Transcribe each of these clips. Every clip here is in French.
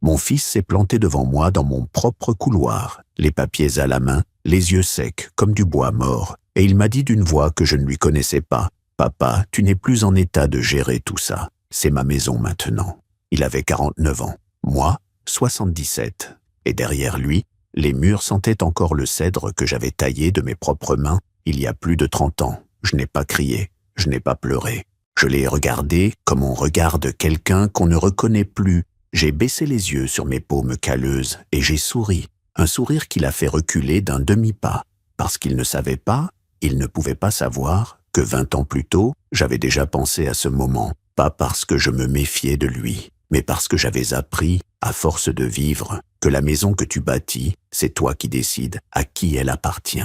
Mon fils s'est planté devant moi dans mon propre couloir, les papiers à la main, les yeux secs comme du bois mort, et il m'a dit d'une voix que je ne lui connaissais pas, « Papa, tu n'es plus en état de gérer tout ça. C'est ma maison maintenant. » Il avait 49 ans, moi, 77. Et derrière lui, les murs sentaient encore le cèdre que j'avais taillé de mes propres mains il y a plus de 30 ans. Je n'ai pas crié, je n'ai pas pleuré. Je l'ai regardé comme on regarde quelqu'un qu'on ne reconnaît plus. J'ai baissé les yeux sur mes paumes calleuses et j'ai souri, un sourire qui l'a fait reculer d'un demi-pas, parce qu'il ne savait pas, il ne pouvait pas savoir que 20 ans plus tôt, j'avais déjà pensé à ce moment, pas parce que je me méfiais de lui, mais parce que j'avais appris, à force de vivre, que la maison que tu bâtis, c'est toi qui décides à qui elle appartient.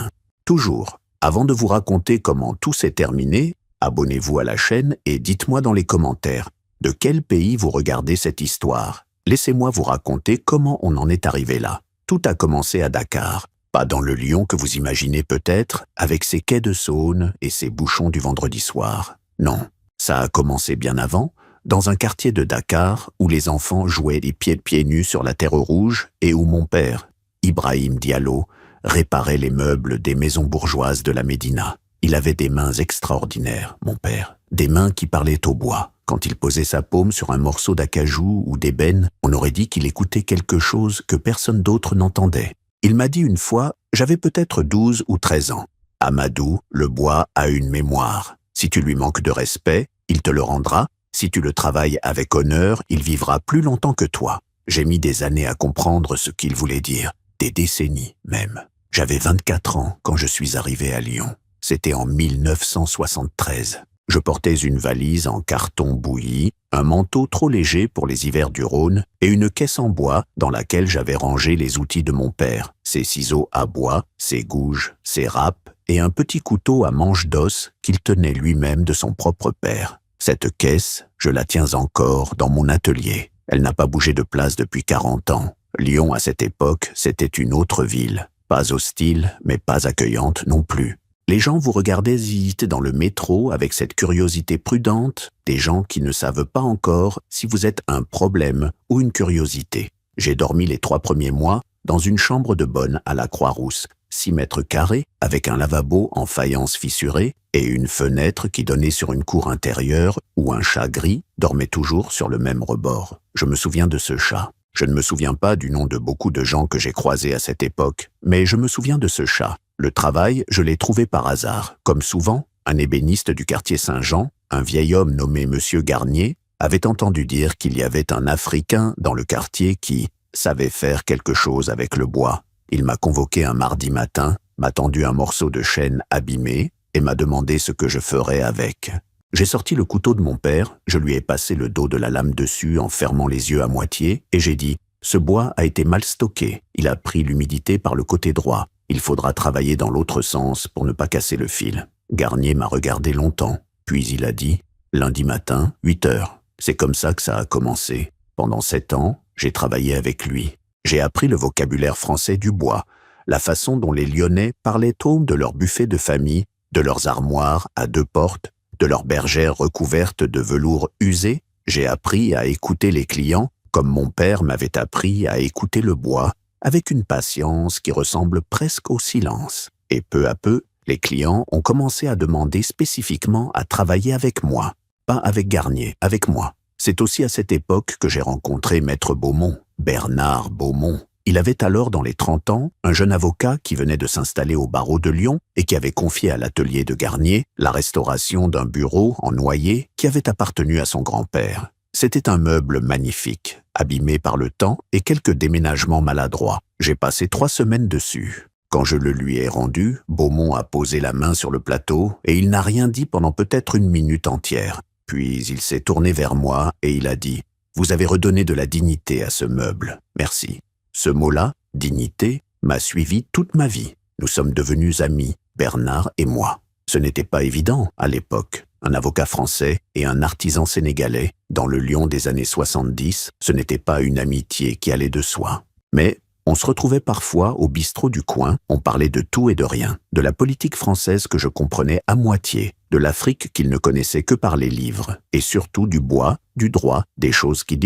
Toujours, avant de vous raconter comment tout s'est terminé, abonnez-vous à la chaîne et dites-moi dans les commentaires de quel pays vous regardez cette histoire. Laissez-moi vous raconter comment on en est arrivé là. Tout a commencé à Dakar, pas dans le Lyon que vous imaginez peut-être, avec ses quais de Saône et ses bouchons du vendredi soir. Non, ça a commencé bien avant, dans un quartier de Dakar où les enfants jouaient les pieds nus sur la terre rouge et où mon père, Ibrahim Diallo, réparait les meubles des maisons bourgeoises de la Médina. Il avait des mains extraordinaires, mon père, des mains qui parlaient au bois. Quand il posait sa paume sur un morceau d'acajou ou d'ébène, on aurait dit qu'il écoutait quelque chose que personne d'autre n'entendait. Il m'a dit une fois, j'avais peut-être 12 ou 13 ans. « Amadou, le bois a une mémoire. Si tu lui manques de respect, il te le rendra. Si tu le travailles avec honneur, il vivra plus longtemps que toi. » J'ai mis des années à comprendre ce qu'il voulait dire, des décennies même. J'avais 24 ans quand je suis arrivé à Lyon. C'était en 1973. Je portais une valise en carton bouilli, un manteau trop léger pour les hivers du Rhône et une caisse en bois dans laquelle j'avais rangé les outils de mon père, ses ciseaux à bois, ses gouges, ses râpes et un petit couteau à manche d'os qu'il tenait lui-même de son propre père. Cette caisse, je la tiens encore dans mon atelier. Elle n'a pas bougé de place depuis 40 ans. Lyon, à cette époque, c'était une autre ville. Pas hostile, mais pas accueillante non plus. Les gens vous regardaient hésiter dans le métro avec cette curiosité prudente, des gens qui ne savent pas encore si vous êtes un problème ou une curiosité. J'ai dormi les 3 premiers mois dans une chambre de bonne à la Croix-Rousse, 6 mètres carrés, avec un lavabo en faïence fissurée et une fenêtre qui donnait sur une cour intérieure où un chat gris dormait toujours sur le même rebord. Je me souviens de ce chat. Je ne me souviens pas du nom de beaucoup de gens que j'ai croisés à cette époque, mais je me souviens de ce chat. Le travail, je l'ai trouvé par hasard. Comme souvent, un ébéniste du quartier Saint-Jean, un vieil homme nommé Monsieur Garnier, avait entendu dire qu'il y avait un Africain dans le quartier qui savait faire quelque chose avec le bois. Il m'a convoqué un mardi matin, m'a tendu un morceau de chêne abîmé et m'a demandé ce que je ferais avec. J'ai sorti le couteau de mon père, je lui ai passé le dos de la lame dessus en fermant les yeux à moitié et j'ai dit « Ce bois a été mal stocké, il a pris l'humidité par le côté droit. Il faudra travailler dans l'autre sens pour ne pas casser le fil. » Garnier m'a regardé longtemps, puis il a dit « Lundi matin, 8 heures. » C'est comme ça que ça a commencé. Pendant 7 ans, j'ai travaillé avec lui. J'ai appris le vocabulaire français du bois, la façon dont les Lyonnais parlaient tôt de leur buffet de famille, de leurs armoires à 2 portes, de leurs bergères recouvertes de velours usé. J'ai appris à écouter les clients comme mon père m'avait appris à écouter le bois, avec une patience qui ressemble presque au silence. Et peu à peu, les clients ont commencé à demander spécifiquement à travailler avec moi. Pas avec Garnier, avec moi. C'est aussi à cette époque que j'ai rencontré Maître Beaumont, Bernard Beaumont. Il avait alors dans les 30 ans un jeune avocat qui venait de s'installer au barreau de Lyon et qui avait confié à l'atelier de Garnier la restauration d'un bureau en noyer qui avait appartenu à son grand-père. C'était un meuble magnifique, abîmé par le temps et quelques déménagements maladroits. J'ai passé 3 semaines dessus. Quand je le lui ai rendu, Beaumont a posé la main sur le plateau et il n'a rien dit pendant peut-être 1 minute entière. Puis il s'est tourné vers moi et il a dit « Vous avez redonné de la dignité à ce meuble. Merci. » Ce mot-là, dignité, m'a suivi toute ma vie. Nous sommes devenus amis, Bernard et moi. Ce n'était pas évident à l'époque. Un avocat français et un artisan sénégalais, dans le Lyon des années 70, ce n'était pas une amitié qui allait de soi. Mais on se retrouvait parfois au bistrot du coin, on parlait de tout et de rien, de la politique française que je comprenais à moitié, de l'Afrique qu'il ne connaissait que par les livres, et surtout du bois, du droit, des choses qui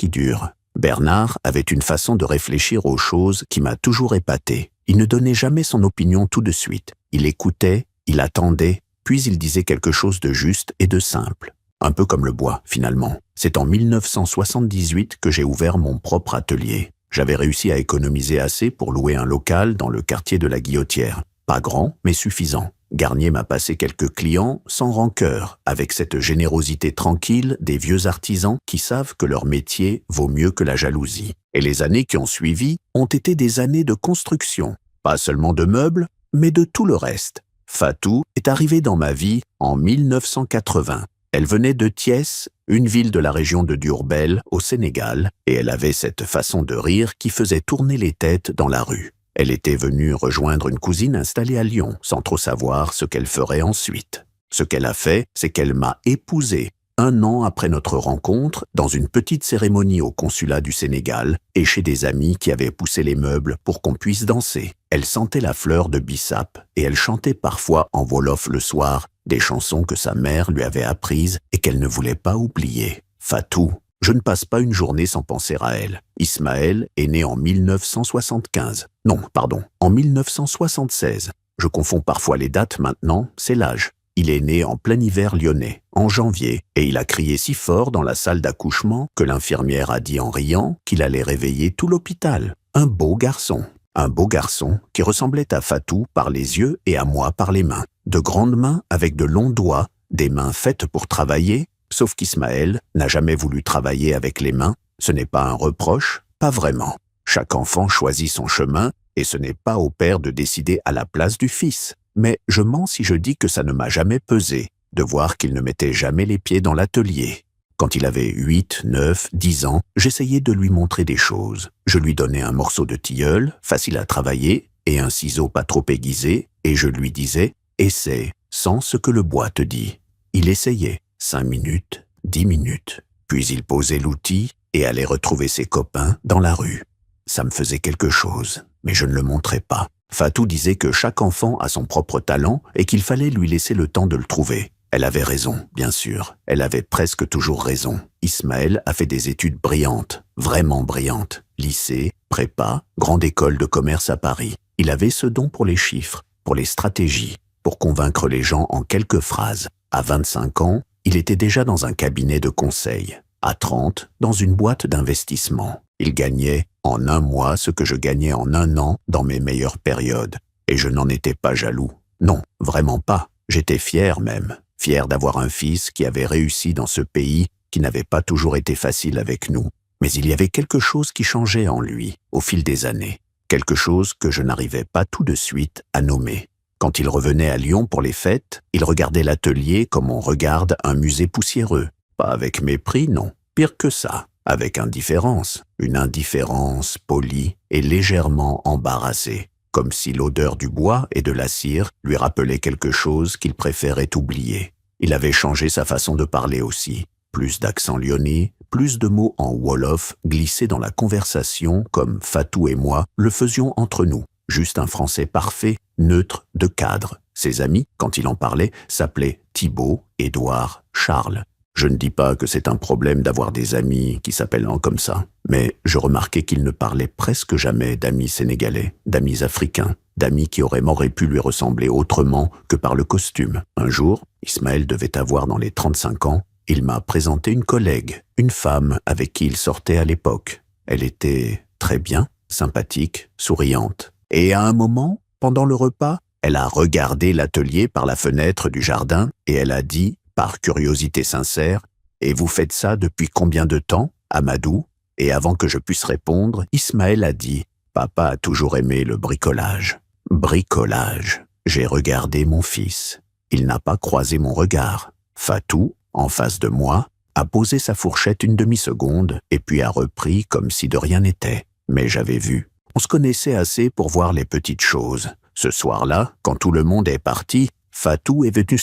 durent. Bernard avait une façon de réfléchir aux choses qui m'a toujours épaté. Il ne donnait jamais son opinion tout de suite. Il écoutait, il attendait, puis il disait quelque chose de juste et de simple. Un peu comme le bois, finalement. C'est en 1978 que j'ai ouvert mon propre atelier. J'avais réussi à économiser assez pour louer un local dans le quartier de la Guillotière. Pas grand, mais suffisant. Garnier m'a passé quelques clients sans rancœur, avec cette générosité tranquille des vieux artisans qui savent que leur métier vaut mieux que la jalousie. Et les années qui ont suivi ont été des années de construction, pas seulement de meubles, mais de tout le reste. Fatou est arrivée dans ma vie en 1980. Elle venait de Thiès, une ville de la région de Diourbel, au Sénégal, et elle avait cette façon de rire qui faisait tourner les têtes dans la rue. Elle était venue rejoindre une cousine installée à Lyon, sans trop savoir ce qu'elle ferait ensuite. Ce qu'elle a fait, c'est qu'elle m'a épousé 1 an après notre rencontre, dans une petite cérémonie au consulat du Sénégal et chez des amis qui avaient poussé les meubles pour qu'on puisse danser. Elle sentait la fleur de bissap et elle chantait parfois en wolof le soir des chansons que sa mère lui avait apprises et qu'elle ne voulait pas oublier. Fatou, je ne passe pas une journée sans penser à elle. Ismaël est né en 1975. Non, pardon, en 1976. Je confonds parfois les dates maintenant, c'est l'âge. Il est né en plein hiver lyonnais, en janvier, et il a crié si fort dans la salle d'accouchement que l'infirmière a dit en riant qu'il allait réveiller tout l'hôpital. Un beau garçon qui ressemblait à Fatou par les yeux et à moi par les mains. De grandes mains avec de longs doigts, des mains faites pour travailler, sauf qu'Ismaël n'a jamais voulu travailler avec les mains. Ce n'est pas un reproche, pas vraiment. Chaque enfant choisit son chemin et ce n'est pas au père de décider à la place du fils. Mais je mens si je dis que ça ne m'a jamais pesé, de voir qu'il ne mettait jamais les pieds dans l'atelier. Quand il avait 8, 9, 10 ans, j'essayais de lui montrer des choses. Je lui donnais un morceau de tilleul, facile à travailler, et un ciseau pas trop aiguisé, et je lui disais « Essaie, sans ce que le bois te dit ». Il essayait, 5 minutes, 10 minutes, puis il posait l'outil et allait retrouver ses copains dans la rue. Ça me faisait quelque chose, mais je ne le montrais pas. Fatou disait que chaque enfant a son propre talent et qu'il fallait lui laisser le temps de le trouver. Elle avait raison, bien sûr. Elle avait presque toujours raison. Ismaël a fait des études brillantes, vraiment brillantes. Lycée, prépa, grande école de commerce à Paris. Il avait ce don pour les chiffres, pour les stratégies, pour convaincre les gens en quelques phrases. À 25 ans, il était déjà dans un cabinet de conseil. À 30, dans une boîte d'investissement. Il gagnait en 1 mois ce que je gagnais en 1 an dans mes meilleures périodes. Et je n'en étais pas jaloux. Non, vraiment pas. J'étais fier même. Fier d'avoir un fils qui avait réussi dans ce pays qui n'avait pas toujours été facile avec nous. Mais il y avait quelque chose qui changeait en lui au fil des années. Quelque chose que je n'arrivais pas tout de suite à nommer. Quand il revenait à Lyon pour les fêtes, il regardait l'atelier comme on regarde un musée poussiéreux. Pas avec mépris, non. Pire que ça. Avec indifférence, une indifférence polie et légèrement embarrassée, comme si l'odeur du bois et de la cire lui rappelait quelque chose qu'il préférait oublier. Il avait changé sa façon de parler aussi, plus d'accent lyonnais, plus de mots en wolof glissés dans la conversation comme Fatou et moi le faisions entre nous, juste un français parfait, neutre, de cadre. Ses amis, quand il en parlait, s'appelaient Thibaut, Édouard, Charles. Je ne dis pas que c'est un problème d'avoir des amis qui s'appellent comme ça, mais je remarquais qu'il ne parlait presque jamais d'amis sénégalais, d'amis africains, d'amis qui auraient pu lui ressembler autrement que par le costume. Un jour, Ismaël devait avoir dans les 35 ans, il m'a présenté une collègue, une femme avec qui il sortait à l'époque. Elle était très bien, sympathique, souriante. Et à un moment, pendant le repas, elle a regardé l'atelier par la fenêtre du jardin et elle a dit, par curiosité sincère, « Et vous faites ça depuis combien de temps, Amadou ?» Et avant que je puisse répondre, Ismaël a dit, « Papa a toujours aimé le bricolage. » Bricolage. J'ai regardé mon fils. Il n'a pas croisé mon regard. Fatou, en face de moi, a posé sa fourchette une demi-seconde et puis a repris comme si de rien n'était. Mais j'avais vu. On se connaissait assez pour voir les petites choses. Ce soir-là, quand tout le monde est parti, Fatou est venu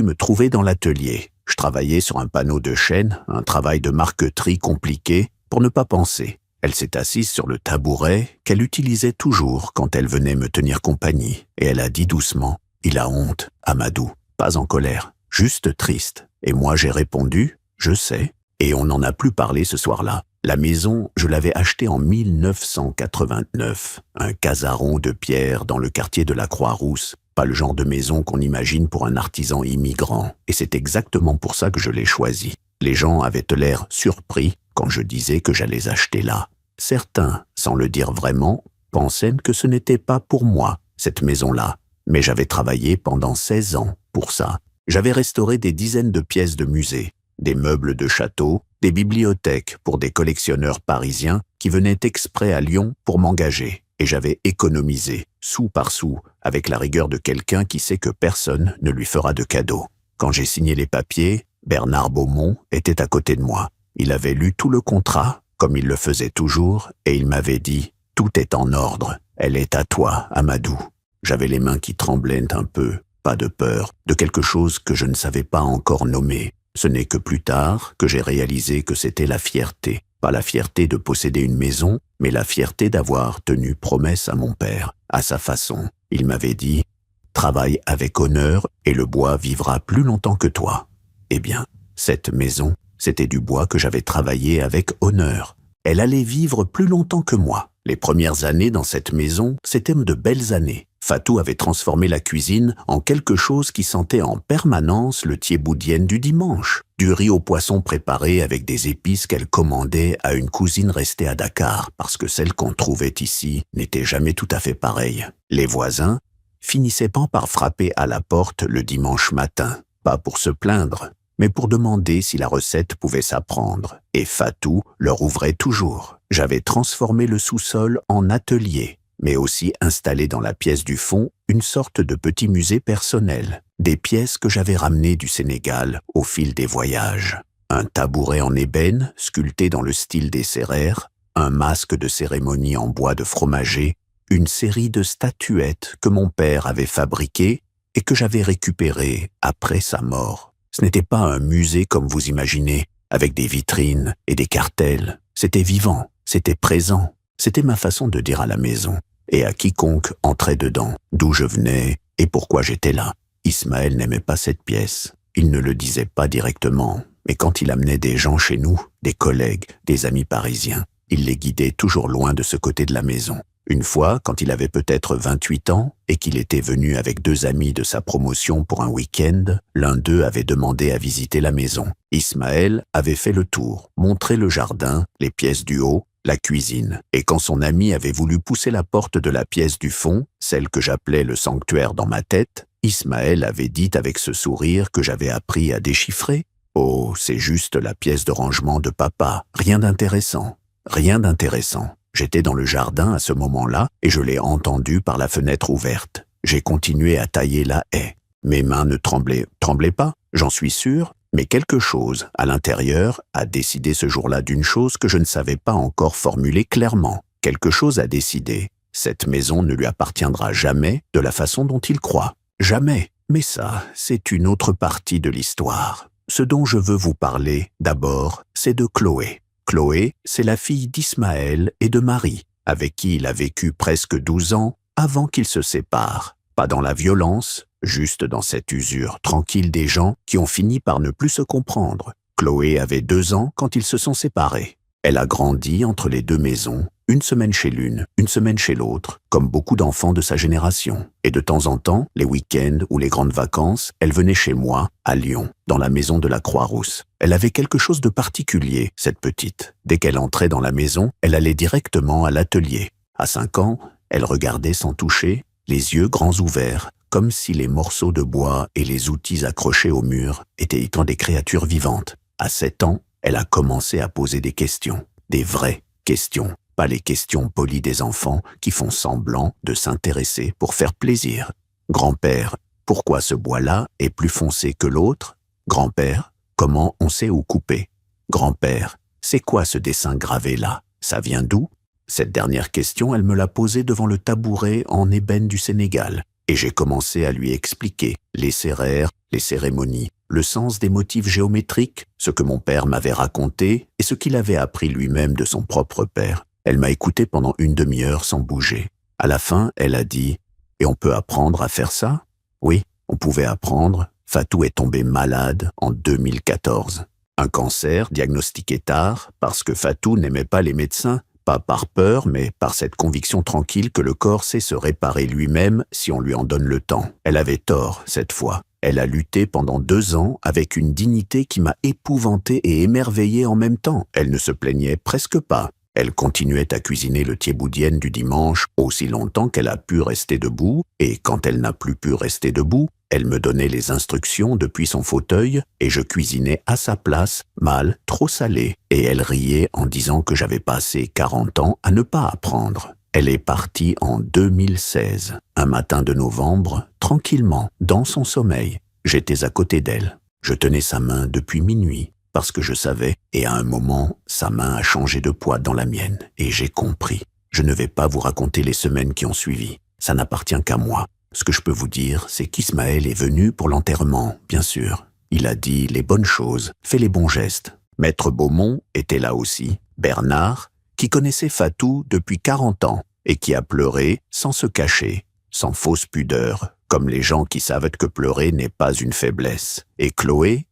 me trouver dans l'atelier. Je travaillais sur un panneau de chaîne, un travail de marqueterie compliqué, pour ne pas penser. Elle s'est assise sur le tabouret qu'elle utilisait toujours quand elle venait me tenir compagnie. Et elle a dit doucement, « Il a honte, Amadou, pas en colère, juste triste. » Et moi j'ai répondu, « Je sais. » Et on n'en a plus parlé ce soir-là. La maison, je l'avais achetée en 1989, un casaron de pierre dans le quartier de la Croix-Rousse, pas le genre de maison qu'on imagine pour un artisan immigrant, et c'est exactement pour ça que je l'ai choisie. Les gens avaient l'air surpris quand je disais que j'allais acheter là. Certains, sans le dire vraiment, pensaient que ce n'était pas pour moi, cette maison-là, mais j'avais travaillé pendant 16 ans pour ça. J'avais restauré des dizaines de pièces de musée, des meubles de château, des bibliothèques pour des collectionneurs parisiens qui venaient exprès à Lyon pour m'engager, et j'avais économisé, sou par sou, avec la rigueur de quelqu'un qui sait que personne ne lui fera de cadeau. Quand j'ai signé les papiers, Bernard Beaumont était à côté de moi. Il avait lu tout le contrat, comme il le faisait toujours, et il m'avait dit « Tout est en ordre, elle est à toi, Amadou ». J'avais les mains qui tremblaient un peu, pas de peur, de quelque chose que je ne savais pas encore nommer. Ce n'est que plus tard que j'ai réalisé que c'était la fierté. Pas la fierté de posséder une maison, mais la fierté d'avoir tenu promesse à mon père, à sa façon. Il m'avait dit « Travaille avec honneur et le bois vivra plus longtemps que toi ». Eh bien, cette maison, c'était du bois que j'avais travaillé avec honneur. Elle allait vivre plus longtemps que moi. Les premières années dans cette maison, c'étaient de belles années. Fatou avait transformé la cuisine en quelque chose qui sentait en permanence le thieboudienne du dimanche. Du riz au poisson préparé avec des épices qu'elle commandait à une cousine restée à Dakar, parce que celle qu'on trouvait ici n'était jamais tout à fait pareille. Les voisins finissaient par frapper à la porte le dimanche matin, pas pour se plaindre, mais pour demander si la recette pouvait s'apprendre. Et Fatou leur ouvrait toujours. J'avais transformé le sous-sol en atelier, mais aussi installé dans la pièce du fond une sorte de petit musée personnel, des pièces que j'avais ramenées du Sénégal au fil des voyages. Un tabouret en ébène, sculpté dans le style des Sérères, un masque de cérémonie en bois de fromager, une série de statuettes que mon père avait fabriquées et que j'avais récupérées après sa mort. Ce n'était pas un musée comme vous imaginez, avec des vitrines et des cartels. C'était vivant, c'était présent. C'était ma façon de dire à la maison, et à quiconque entrait dedans, d'où je venais et pourquoi j'étais là. Ismaël n'aimait pas cette pièce. Il ne le disait pas directement, mais quand il amenait des gens chez nous, des collègues, des amis parisiens, il les guidait toujours loin de ce côté de la maison. Une fois, quand il avait peut-être 28 ans et qu'il était venu avec 2 amis de sa promotion pour un week-end, l'un d'eux avait demandé à visiter la maison. Ismaël avait fait le tour, montré le jardin, les pièces du haut, la cuisine, et quand son ami avait voulu pousser la porte de la pièce du fond, celle que j'appelais le sanctuaire dans ma tête, Ismaël avait dit avec ce sourire que j'avais appris à déchiffrer « Oh, c'est juste la pièce de rangement de papa, rien d'intéressant, rien d'intéressant ». J'étais dans le jardin à ce moment-là et je l'ai entendu par la fenêtre ouverte. J'ai continué à tailler la haie. Mes mains ne tremblaient pas, j'en suis sûr, mais quelque chose, à l'intérieur, a décidé ce jour-là d'une chose que je ne savais pas encore formuler clairement. Quelque chose a décidé. Cette maison ne lui appartiendra jamais de la façon dont il croit. Jamais. Mais ça, c'est une autre partie de l'histoire. Ce dont je veux vous parler, d'abord, c'est de Chloé. Chloé, c'est la fille d'Ismaël et de Marie, avec qui il a vécu presque 12 ans avant qu'ils se séparent. Pas dans la violence, juste dans cette usure tranquille des gens qui ont fini par ne plus se comprendre. Chloé avait 2 ans quand ils se sont séparés. Elle a grandi entre les 2 maisons, une semaine chez l'une, une semaine chez l'autre, comme beaucoup d'enfants de sa génération. Et de temps en temps, les week-ends ou les grandes vacances, elle venait chez moi, à Lyon, dans la maison de la Croix-Rousse. Elle avait quelque chose de particulier, cette petite. Dès qu'elle entrait dans la maison, elle allait directement à l'atelier. À 5 ans, elle regardait sans toucher, les yeux grands ouverts, comme si les morceaux de bois et les outils accrochés au mur étaient étant des créatures vivantes. À 7 ans, elle a commencé à poser des questions, des vraies questions, pas les questions polies des enfants qui font semblant de s'intéresser pour faire plaisir. Grand-père, pourquoi ce bois-là est plus foncé que l'autre? Grand-père, comment on sait où couper? Grand-père, c'est quoi ce dessin gravé là? Ça vient d'où? Cette dernière question, elle me l'a posée devant le tabouret en ébène du Sénégal, et j'ai commencé à lui expliquer les sérères, les cérémonies, le sens des motifs géométriques, ce que mon père m'avait raconté et ce qu'il avait appris lui-même de son propre père. Elle m'a écouté pendant une demi-heure sans bouger. À la fin, elle a dit « Et on peut apprendre à faire ça ?» Oui, on pouvait apprendre. Fatou est tombé malade en 2014. Un cancer diagnostiqué tard parce que Fatou n'aimait pas les médecins, pas par peur, mais par cette conviction tranquille que le corps sait se réparer lui-même si on lui en donne le temps. Elle avait tort, cette fois. Elle a lutté pendant 2 ans avec une dignité qui m'a épouvanté et émerveillé en même temps. Elle ne se plaignait presque pas. Elle continuait à cuisiner le thieboudienne du dimanche aussi longtemps qu'elle a pu rester debout, et quand elle n'a plus pu rester debout, elle me donnait les instructions depuis son fauteuil et je cuisinais à sa place, mal, trop salé, et elle riait en disant que j'avais passé 40 ans à ne pas apprendre. Elle est partie en 2016, un matin de novembre, tranquillement, dans son sommeil. J'étais à côté d'elle. Je tenais sa main depuis minuit, parce que je savais, et à un moment, sa main a changé de poids dans la mienne, et j'ai compris. Je ne vais pas vous raconter les semaines qui ont suivi. Ça n'appartient qu'à moi. Ce que je peux vous dire, c'est qu'Ismaël est venu pour l'enterrement, bien sûr. Il a dit les bonnes choses, fait les bons gestes. Maître Beaumont était là aussi. Bernard, qui connaissait Fatou depuis 40 ans et qui a pleuré sans se cacher, sans fausse pudeur, comme les gens qui savent que pleurer n'est pas une faiblesse. Et Chloé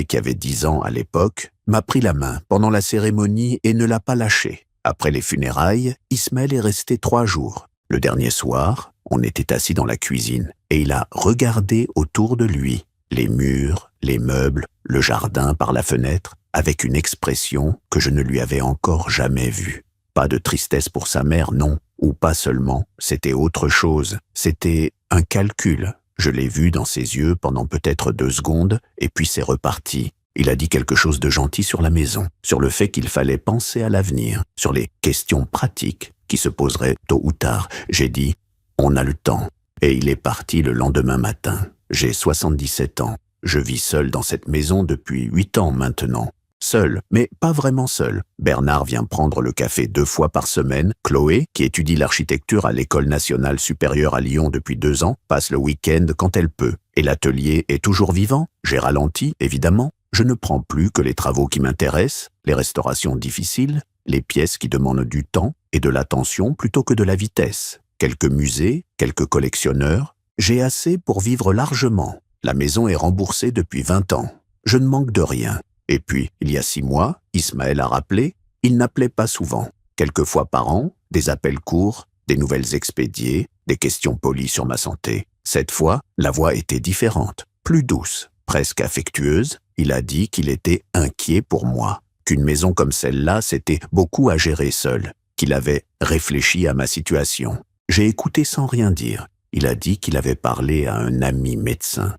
qui avait 10 ans à l'époque, m'a pris la main pendant la cérémonie et ne l'a pas lâchée. Après les funérailles, Ismaël est resté 3 jours. Le dernier soir, on était assis dans la cuisine et il a regardé autour de lui, les murs, les meubles, le jardin par la fenêtre, avec une expression que je ne lui avais encore jamais vue. Pas de tristesse pour sa mère, non, ou pas seulement, c'était autre chose, c'était un calcul. Je l'ai vu dans ses yeux pendant peut-être 2 secondes, et puis c'est reparti. Il a dit quelque chose de gentil sur la maison, sur le fait qu'il fallait penser à l'avenir, sur les questions pratiques qui se poseraient tôt ou tard. J'ai dit « on a le temps ». Et il est parti le lendemain matin. J'ai 77 ans. Je vis seul dans cette maison depuis 8 ans maintenant. Seul, mais pas vraiment seul. Bernard vient prendre le café 2 fois par semaine. Chloé, qui étudie l'architecture à l'École nationale supérieure à Lyon depuis 2 ans, passe le week-end quand elle peut. Et l'atelier est toujours vivant. J'ai ralenti, évidemment. Je ne prends plus que les travaux qui m'intéressent, les restaurations difficiles, les pièces qui demandent du temps et de l'attention plutôt que de la vitesse. Quelques musées, quelques collectionneurs. J'ai assez pour vivre largement. La maison est remboursée depuis 20 ans. Je ne manque de rien. Et puis, il y a 6 mois, Ismaël a rappelé, il n'appelait pas souvent. Quelques fois par an, des appels courts, des nouvelles expédiées, des questions polies sur ma santé. Cette fois, la voix était différente, plus douce, presque affectueuse. Il a dit qu'il était inquiet pour moi, qu'une maison comme celle-là, c'était beaucoup à gérer seul, qu'il avait réfléchi à ma situation. J'ai écouté sans rien dire. Il a dit qu'il avait parlé à un ami médecin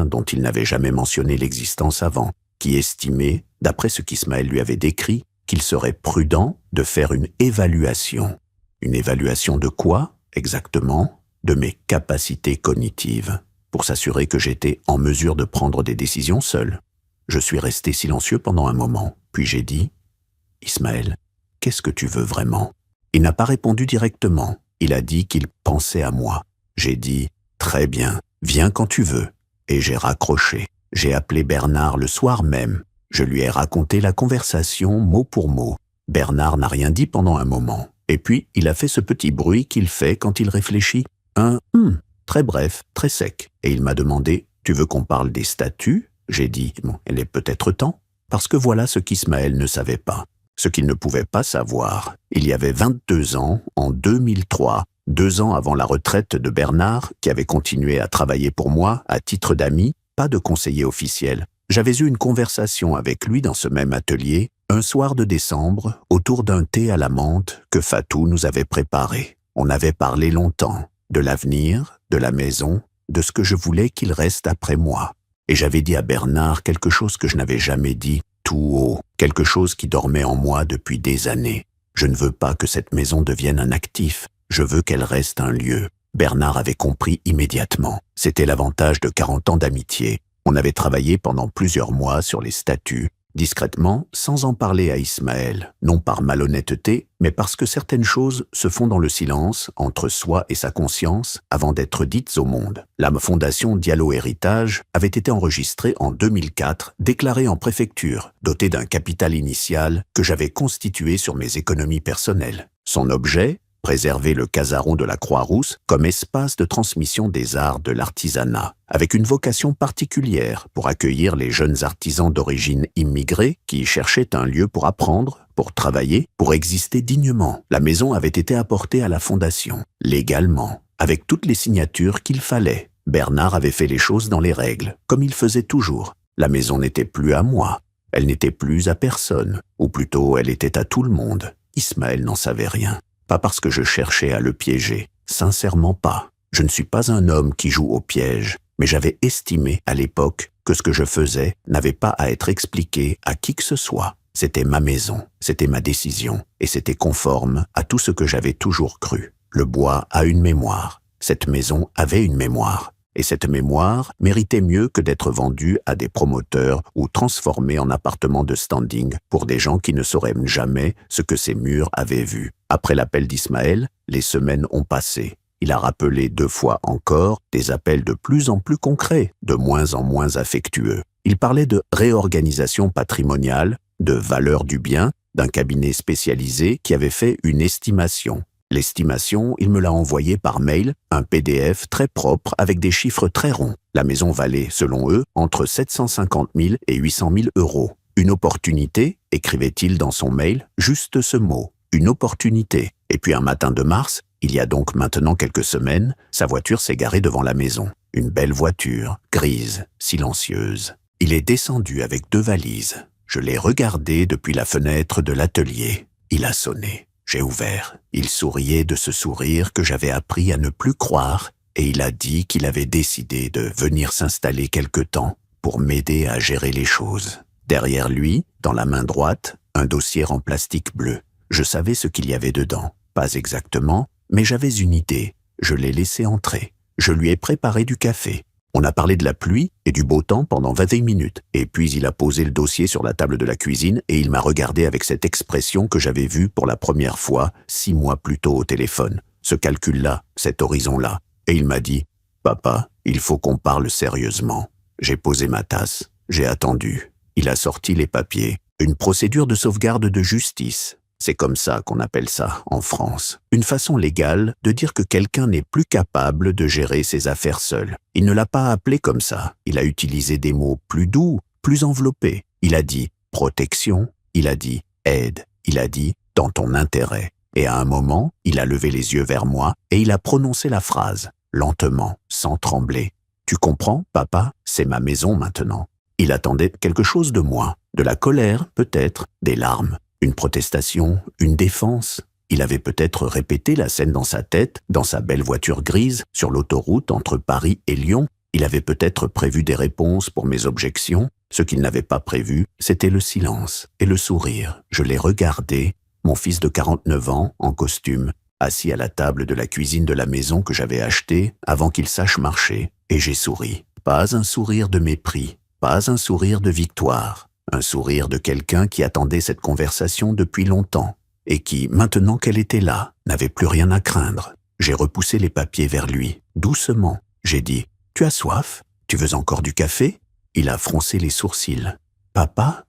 dont il n'avait jamais mentionné l'existence avant, qui estimait, d'après ce qu'Ismaël lui avait décrit, qu'il serait prudent de faire une évaluation. Une évaluation de quoi, exactement? De mes capacités cognitives, pour s'assurer que j'étais en mesure de prendre des décisions seul. Je suis resté silencieux pendant un moment, puis j'ai dit « Ismaël, qu'est-ce que tu veux vraiment ?» Il n'a pas répondu directement. Il a dit qu'il pensait à moi. J'ai dit « Très bien, viens quand tu veux ». Et j'ai raccroché. J'ai appelé Bernard le soir même. Je lui ai raconté la conversation mot pour mot. Bernard n'a rien dit pendant un moment. Et puis, il a fait ce petit bruit qu'il fait quand il réfléchit. Un « très bref, très sec. Et il m'a demandé « Tu veux qu'on parle des statues ?» J'ai dit « Bon, il est peut-être temps. » Parce que voilà ce qu'Ismaël ne savait pas. Ce qu'il ne pouvait pas savoir. Il y avait 22 ans, en 2003, 2 ans avant la retraite de Bernard, qui avait continué à travailler pour moi à titre d'ami, pas de conseiller officiel. J'avais eu une conversation avec lui dans ce même atelier, un soir de décembre, autour d'un thé à la menthe que Fatou nous avait préparé. On avait parlé longtemps, de l'avenir, de la maison, de ce que je voulais qu'il reste après moi. Et j'avais dit à Bernard quelque chose que je n'avais jamais dit tout haut, quelque chose qui dormait en moi depuis des années. Je ne veux pas que cette maison devienne un actif, je veux qu'elle reste un lieu. Bernard avait compris immédiatement. C'était l'avantage de 40 ans d'amitié. On avait travaillé pendant plusieurs mois sur les statuts, discrètement, sans en parler à Ismaël, non par malhonnêteté, mais parce que certaines choses se font dans le silence, entre soi et sa conscience, avant d'être dites au monde. La fondation Diallo Héritage avait été enregistrée en 2004, déclarée en préfecture, dotée d'un capital initial que j'avais constitué sur mes économies personnelles. Son objet, préservé le casaron de la Croix-Rousse comme espace de transmission des arts de l'artisanat, avec une vocation particulière pour accueillir les jeunes artisans d'origine immigrée qui cherchaient un lieu pour apprendre, pour travailler, pour exister dignement. La maison avait été apportée à la fondation, légalement, avec toutes les signatures qu'il fallait. Bernard avait fait les choses dans les règles, comme il faisait toujours. La maison n'était plus à moi, elle n'était plus à personne, ou plutôt elle était à tout le monde. Ismaël n'en savait rien. Pas parce que je cherchais à le piéger, sincèrement pas. Je ne suis pas un homme qui joue au piège, mais j'avais estimé à l'époque que ce que je faisais n'avait pas à être expliqué à qui que ce soit. C'était ma maison, c'était ma décision, et c'était conforme à tout ce que j'avais toujours cru. Le bois a une mémoire, cette maison avait une mémoire, et cette mémoire méritait mieux que d'être vendue à des promoteurs ou transformée en appartement de standing pour des gens qui ne sauraient jamais ce que ces murs avaient vu. Après l'appel d'Ismaël, les semaines ont passé. Il a rappelé 2 fois encore des appels de plus en plus concrets, de moins en moins affectueux. Il parlait de réorganisation patrimoniale, de valeur du bien, d'un cabinet spécialisé qui avait fait une estimation. L'estimation, il me l'a envoyé par mail, un PDF très propre avec des chiffres très ronds. La maison valait, selon eux, entre 750 000 et 800 000 euros. Une opportunité, écrivait-il dans son mail, juste ce mot, une opportunité. Et puis un matin de mars, il y a donc maintenant quelques semaines, sa voiture s'est garée devant la maison. Une belle voiture, grise, silencieuse. Il est descendu avec 2 valises. Je l'ai regardé depuis la fenêtre de l'atelier. Il a sonné. J'ai ouvert. Il souriait de ce sourire que j'avais appris à ne plus croire et il a dit qu'il avait décidé de venir s'installer quelque temps pour m'aider à gérer les choses. Derrière lui, dans la main droite, un dossier en plastique bleu. Je savais ce qu'il y avait dedans. Pas exactement, mais j'avais une idée. Je l'ai laissé entrer. Je lui ai préparé du café. On a parlé de la pluie et du beau temps pendant 20 minutes. Et puis il a posé le dossier sur la table de la cuisine et il m'a regardé avec cette expression que j'avais vue pour la première fois 6 mois plus tôt au téléphone. Ce calcul-là, cet horizon-là. Et il m'a dit « Papa, il faut qu'on parle sérieusement. » J'ai posé ma tasse. J'ai attendu. Il a sorti les papiers. Une procédure de sauvegarde de justice. C'est comme ça qu'on appelle ça en France. Une façon légale de dire que quelqu'un n'est plus capable de gérer ses affaires seul. Il ne l'a pas appelé comme ça. Il a utilisé des mots plus doux, plus enveloppés. Il a dit « protection », il a dit « aide », il a dit « dans ton intérêt ». Et à un moment, il a levé les yeux vers moi et il a prononcé la phrase, lentement, sans trembler. « Tu comprends, papa, c'est ma maison maintenant ». Il attendait quelque chose de moi, de la colère peut-être, des larmes. Une protestation, une défense. Il avait peut-être répété la scène dans sa tête, dans sa belle voiture grise, sur l'autoroute entre Paris et Lyon. Il avait peut-être prévu des réponses pour mes objections. Ce qu'il n'avait pas prévu, c'était le silence et le sourire. Je l'ai regardé, mon fils de 49 ans, en costume, assis à la table de la cuisine de la maison que j'avais achetée avant qu'il sache marcher, et j'ai souri. Pas un sourire de mépris, pas un sourire de victoire. Un sourire de quelqu'un qui attendait cette conversation depuis longtemps et qui, maintenant qu'elle était là, n'avait plus rien à craindre. J'ai repoussé les papiers vers lui, doucement. J'ai dit « Tu as soif? Tu veux encore du café ?» Il a froncé les sourcils. « Papa,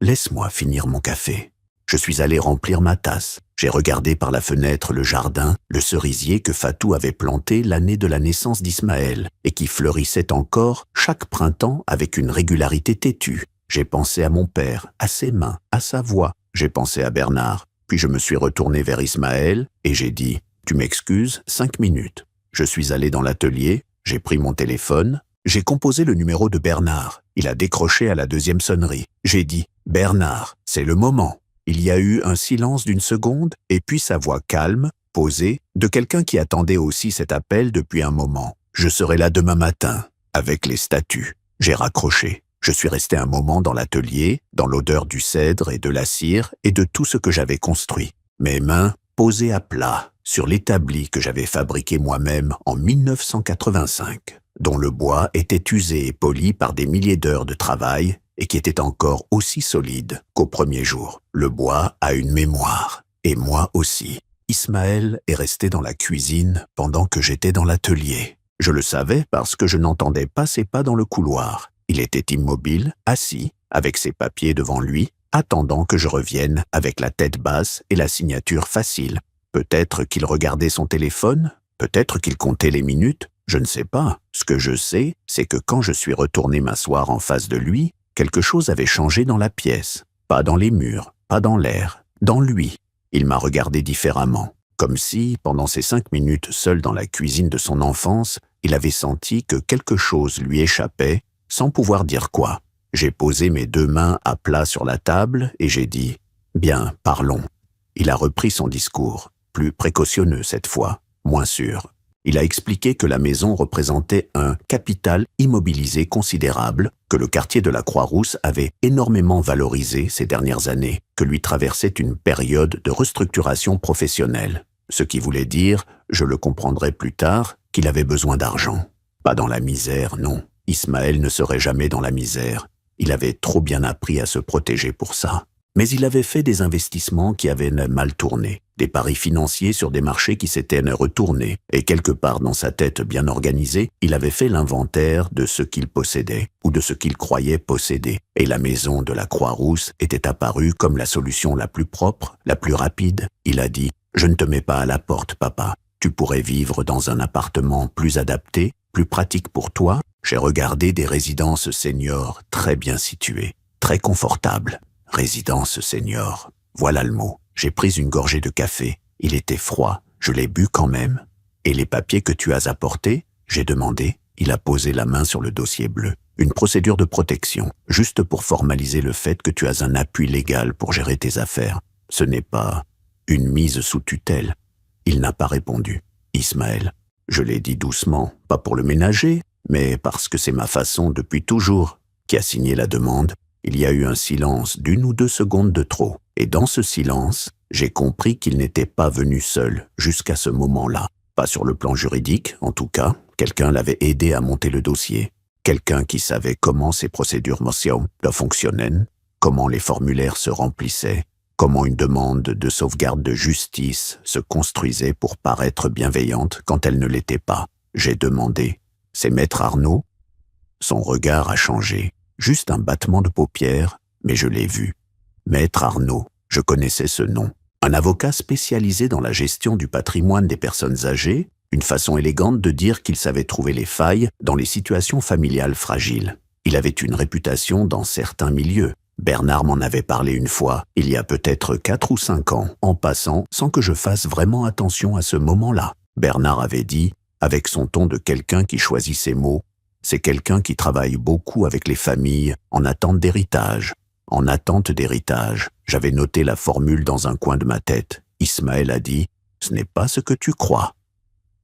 laisse-moi finir mon café. » Je suis allé remplir ma tasse. J'ai regardé par la fenêtre le jardin, le cerisier que Fatou avait planté l'année de la naissance d'Ismaël et qui fleurissait encore chaque printemps avec une régularité têtue. J'ai pensé à mon père, à ses mains, à sa voix. J'ai pensé à Bernard. Puis je me suis retourné vers Ismaël et j'ai dit « Tu m'excuses, 5 minutes ». Je suis allé dans l'atelier, j'ai pris mon téléphone, j'ai composé le numéro de Bernard. Il a décroché à la 2e sonnerie. J'ai dit « Bernard, c'est le moment ». Il y a eu un silence d'1 seconde et puis sa voix calme, posée, de quelqu'un qui attendait aussi cet appel depuis un moment. « Je serai là demain matin, avec les statuts ». J'ai raccroché. Je suis resté un moment dans l'atelier, dans l'odeur du cèdre et de la cire et de tout ce que j'avais construit. Mes mains posées à plat sur l'établi que j'avais fabriqué moi-même en 1985, dont le bois était usé et poli par des milliers d'heures de travail et qui était encore aussi solide qu'au premier jour. Le bois a une mémoire, et moi aussi. Ismaël est resté dans la cuisine pendant que j'étais dans l'atelier. Je le savais parce que je n'entendais pas ses pas dans le couloir. Il était immobile, assis, avec ses papiers devant lui, attendant que je revienne avec la tête basse et la signature facile. Peut-être qu'il regardait son téléphone, peut-être qu'il comptait les minutes, je ne sais pas. Ce que je sais, c'est que quand je suis retourné m'asseoir en face de lui, quelque chose avait changé dans la pièce. Pas dans les murs, pas dans l'air, dans lui. Il m'a regardé différemment, comme si, pendant ces 5 minutes seul dans la cuisine de son enfance, il avait senti que quelque chose lui échappait, sans pouvoir dire quoi. J'ai posé mes 2 mains à plat sur la table et j'ai dit « Bien, parlons ». Il a repris son discours, plus précautionneux cette fois, moins sûr. Il a expliqué que la maison représentait un capital immobilisé considérable, que le quartier de la Croix-Rousse avait énormément valorisé ces dernières années, que lui traversait une période de restructuration professionnelle. Ce qui voulait dire, je le comprendrai plus tard, qu'il avait besoin d'argent. Pas dans la misère, non. Ismaël ne serait jamais dans la misère. Il avait trop bien appris à se protéger pour ça. Mais il avait fait des investissements qui avaient mal tourné, des paris financiers sur des marchés qui s'étaient retournés, et quelque part dans sa tête bien organisée, il avait fait l'inventaire de ce qu'il possédait, ou de ce qu'il croyait posséder, et la maison de la Croix-Rousse était apparue comme la solution la plus propre, la plus rapide. Il a dit « Je ne te mets pas à la porte, papa. Tu pourrais vivre dans un appartement plus adapté, plus pratique pour toi. » J'ai regardé des résidences seniors très bien situées, très confortables. Résidence senior, voilà le mot. J'ai pris une gorgée de café. Il était froid, je l'ai bu quand même. Et les papiers que tu as apportés? J'ai demandé. Il a posé la main sur le dossier bleu. Une procédure de protection, juste pour formaliser le fait que tu as un appui légal pour gérer tes affaires. Ce n'est pas une mise sous tutelle. Il n'a pas répondu. Ismaël, je l'ai dit doucement, pas pour le ménager, mais parce que c'est ma façon depuis toujours. Qui a signé la demande? Il y a eu un silence d'1 ou 2 secondes de trop. Et dans ce silence, j'ai compris qu'il n'était pas venu seul jusqu'à ce moment-là. Pas sur le plan juridique, en tout cas. Quelqu'un l'avait aidé à monter le dossier. Quelqu'un qui savait comment ces procédures motion fonctionnaient, comment les formulaires se remplissaient, comment une demande de sauvegarde de justice se construisait pour paraître bienveillante quand elle ne l'était pas. J'ai demandé « C'est Maître Arnaud ?» Son regard a changé. Juste un battement de paupières, mais je l'ai vu. Maître Arnaud, je connaissais ce nom. Un avocat spécialisé dans la gestion du patrimoine des personnes âgées, une façon élégante de dire qu'il savait trouver les failles dans les situations familiales fragiles. Il avait une réputation dans certains milieux. Bernard m'en avait parlé une fois, il y a peut-être 4 ou 5 ans, en passant, sans que je fasse vraiment attention à ce moment-là. Bernard avait dit, avec son ton de quelqu'un qui choisit ses mots, c'est quelqu'un qui travaille beaucoup avec les familles en attente d'héritage. En attente d'héritage, j'avais noté la formule dans un coin de ma tête. Ismaël a dit « Ce n'est pas ce que tu crois ».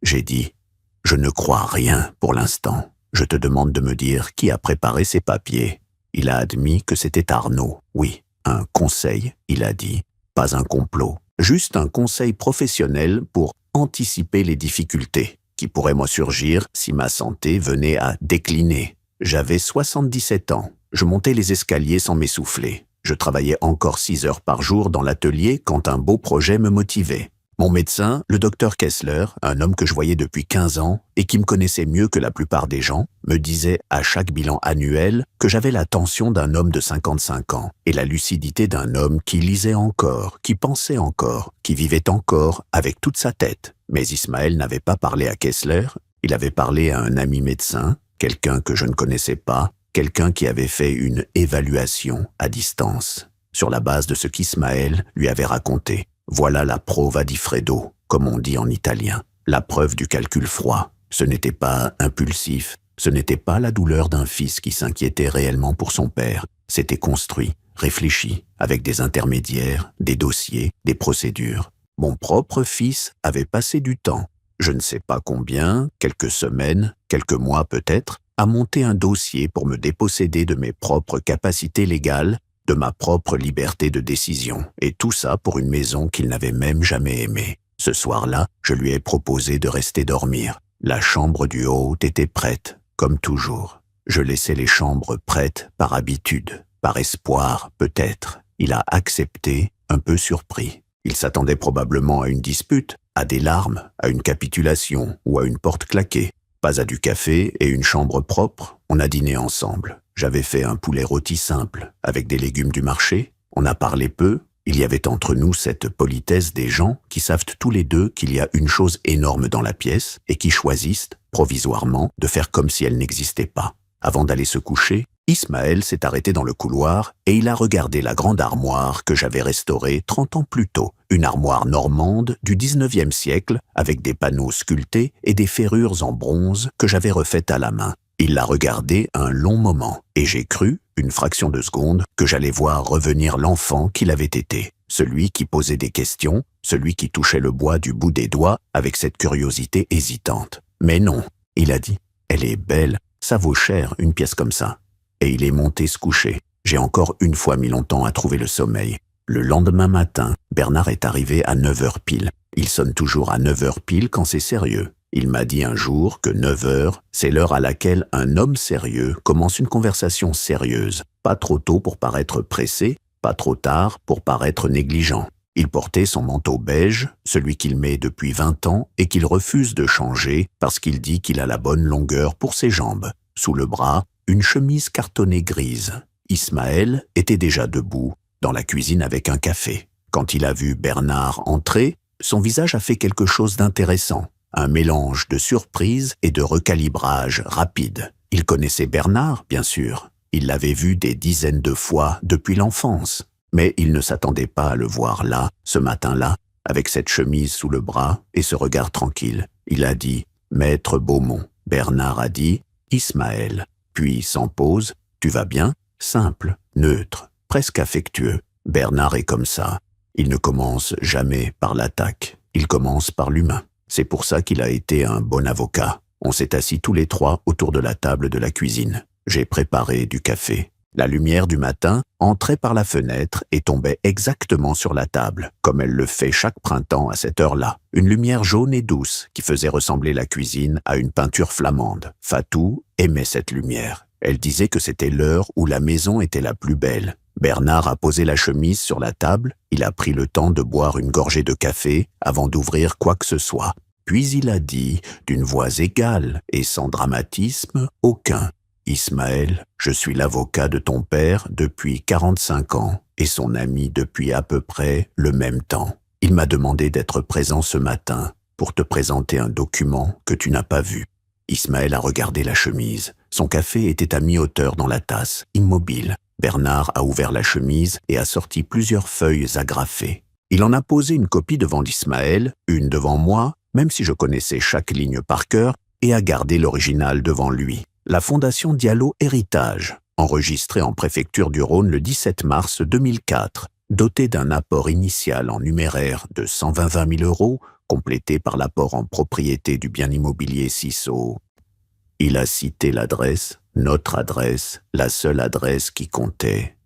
J'ai dit « Je ne crois rien pour l'instant. Je te demande de me dire qui a préparé ces papiers. » Il a admis que c'était Arnaud. Oui, un conseil, il a dit. Pas un complot. Juste un conseil professionnel pour anticiper les difficultés qui pourraient me surgir si ma santé venait à décliner. J'avais 77 ans. Je montais les escaliers sans m'essouffler. Je travaillais encore 6 heures par jour dans l'atelier quand un beau projet me motivait. Mon médecin, le docteur Kessler, un homme que je voyais depuis 15 ans et qui me connaissait mieux que la plupart des gens, me disait à chaque bilan annuel que j'avais la tension d'un homme de 55 ans et la lucidité d'un homme qui lisait encore, qui pensait encore, qui vivait encore avec toute sa tête. Mais Ismaël n'avait pas parlé à Kessler, il avait parlé à un ami médecin, quelqu'un que je ne connaissais pas, quelqu'un qui avait fait une évaluation à distance, sur la base de ce qu'Ismaël lui avait raconté. Voilà la prova di freddo, comme on dit en italien, la preuve du calcul froid. Ce n'était pas impulsif, ce n'était pas la douleur d'un fils qui s'inquiétait réellement pour son père. C'était construit, réfléchi, avec des intermédiaires, des dossiers, des procédures. Mon propre fils avait passé du temps, je ne sais pas combien, quelques semaines, quelques mois peut-être, à monter un dossier pour me déposséder de mes propres capacités légales, de ma propre liberté de décision, et tout ça pour une maison qu'il n'avait même jamais aimée. Ce soir-là, je lui ai proposé de rester dormir. La chambre du haut était prête, comme toujours. Je laissais les chambres prêtes par habitude, par espoir peut-être. Il a accepté, un peu surpris. Il s'attendait probablement à une dispute, à des larmes, à une capitulation ou à une porte claquée. Pas à du café et une chambre propre, on a dîné ensemble. J'avais fait un poulet rôti simple, avec des légumes du marché. On a parlé peu, Il y avait entre nous cette politesse des gens qui savent tous les deux qu'il y a une chose énorme dans la pièce et qui choisissent, provisoirement, de faire comme si elle n'existait pas. Avant d'aller se coucher, Ismaël s'est arrêté dans le couloir et il a regardé la grande armoire que j'avais restaurée 30 ans plus tôt, une armoire normande du 19e siècle avec des panneaux sculptés et des ferrures en bronze que j'avais refaites à la main. Il l'a regardée un long moment et j'ai cru, une fraction de seconde, que j'allais voir revenir l'enfant qu'il avait été, celui qui posait des questions, celui qui touchait le bois du bout des doigts avec cette curiosité hésitante. Mais non, il a dit, elle est belle, ça vaut cher une pièce comme ça. Et il est monté se coucher. J'ai encore une fois mis longtemps à trouver le sommeil. Le lendemain matin, Bernard est arrivé à 9h pile. Il sonne toujours à 9h pile quand c'est sérieux. Il m'a dit un jour que 9h, c'est l'heure à laquelle un homme sérieux commence une conversation sérieuse. Pas trop tôt pour paraître pressé, pas trop tard pour paraître négligent. Il portait son manteau beige, celui qu'il met depuis 20 ans et qu'il refuse de changer parce qu'il dit qu'il a la bonne longueur pour ses jambes. Sous le bras, une chemise cartonnée grise. Ismaël était déjà debout, dans la cuisine avec un café. Quand il a vu Bernard entrer, son visage a fait quelque chose d'intéressant. Un mélange de surprise et de recalibrage rapide. Il connaissait Bernard, bien sûr. Il l'avait vu des dizaines de fois depuis l'enfance. Mais il ne s'attendait pas à le voir là, ce matin-là, avec cette chemise sous le bras et ce regard tranquille. Il a dit « Maître Beaumont ». Bernard a dit « Ismaël ». Puis, sans pause, « Tu vas bien ?» Simple, neutre, presque affectueux. Bernard est comme ça. Il ne commence jamais par l'attaque. Il commence par l'humain. C'est pour ça qu'il a été un bon avocat. On s'est assis tous les trois autour de la table de la cuisine. J'ai préparé du café. La lumière du matin entrait par la fenêtre et tombait exactement sur la table, comme elle le fait chaque printemps à cette heure-là. Une lumière jaune et douce qui faisait ressembler la cuisine à une peinture flamande. Fatou aimait cette lumière. Elle disait que c'était l'heure où la maison était la plus belle. Bernard a posé la chemise sur la table, il a pris le temps de boire une gorgée de café avant d'ouvrir quoi que ce soit. Puis il a dit, d'une voix égale et sans dramatisme aucun, « Ismaël, je suis l'avocat de ton père depuis 45 ans et son ami depuis à peu près le même temps. Il m'a demandé d'être présent ce matin pour te présenter un document que tu n'as pas vu. » Ismaël a regardé la chemise. Son café était à mi-hauteur dans la tasse, immobile. Bernard a ouvert la chemise et a sorti plusieurs feuilles agrafées. Il en a posé une copie devant Ismaël, une devant moi, même si je connaissais chaque ligne par cœur, et a gardé l'original devant lui. La Fondation Diallo Héritage, enregistrée en préfecture du Rhône le 17 mars 2004, dotée d'un apport initial en numéraire de 120 000 €, complété par l'apport en propriété du bien immobilier Cissot. Il a cité l'adresse, notre adresse, la seule adresse qui comptait.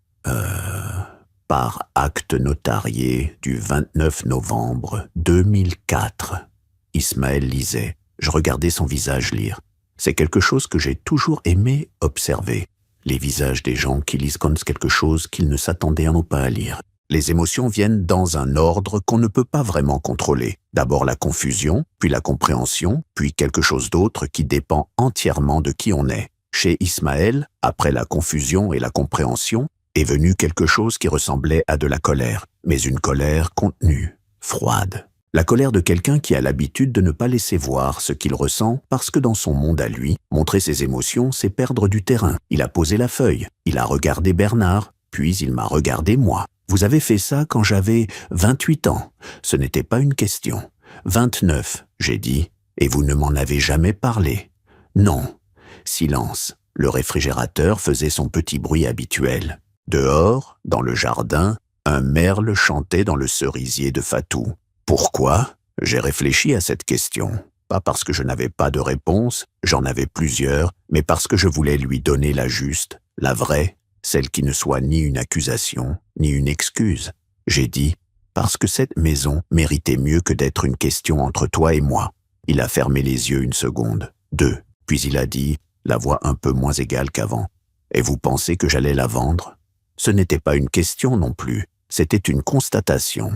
Par acte notarié du 29 novembre 2004. Ismaël lisait. Je regardais son visage lire. C'est quelque chose que j'ai toujours aimé observer. Les visages des gens qui lisent comme quelque chose qu'ils ne s'attendaient pas à lire. Les émotions viennent dans un ordre qu'on ne peut pas vraiment contrôler. D'abord la confusion, puis la compréhension, puis quelque chose d'autre qui dépend entièrement de qui on est. Chez Ismaël, après la confusion et la compréhension, est venu quelque chose qui ressemblait à de la colère, mais une colère contenue, froide. La colère de quelqu'un qui a l'habitude de ne pas laisser voir ce qu'il ressent parce que dans son monde à lui, montrer ses émotions, c'est perdre du terrain. Il a posé la feuille, il a regardé Bernard, puis il m'a regardé moi. Vous avez fait ça quand j'avais 28 ans. Ce n'était pas une question. 29, j'ai dit, et vous ne m'en avez jamais parlé. Non. Silence. Le réfrigérateur faisait son petit bruit habituel. Dehors, dans le jardin, un merle chantait dans le cerisier de Fatou. Pourquoi? J'ai réfléchi à cette question. Pas parce que je n'avais pas de réponse, j'en avais plusieurs, mais parce que je voulais lui donner la juste, la vraie, celle qui ne soit ni une accusation, ni une excuse. J'ai dit, parce que cette maison méritait mieux que d'être une question entre toi et moi. Il a fermé les yeux une seconde, 2, puis il a dit, la voix un peu moins égale qu'avant. Et vous pensez que j'allais la vendre? Ce n'était pas une question non plus, c'était une constatation.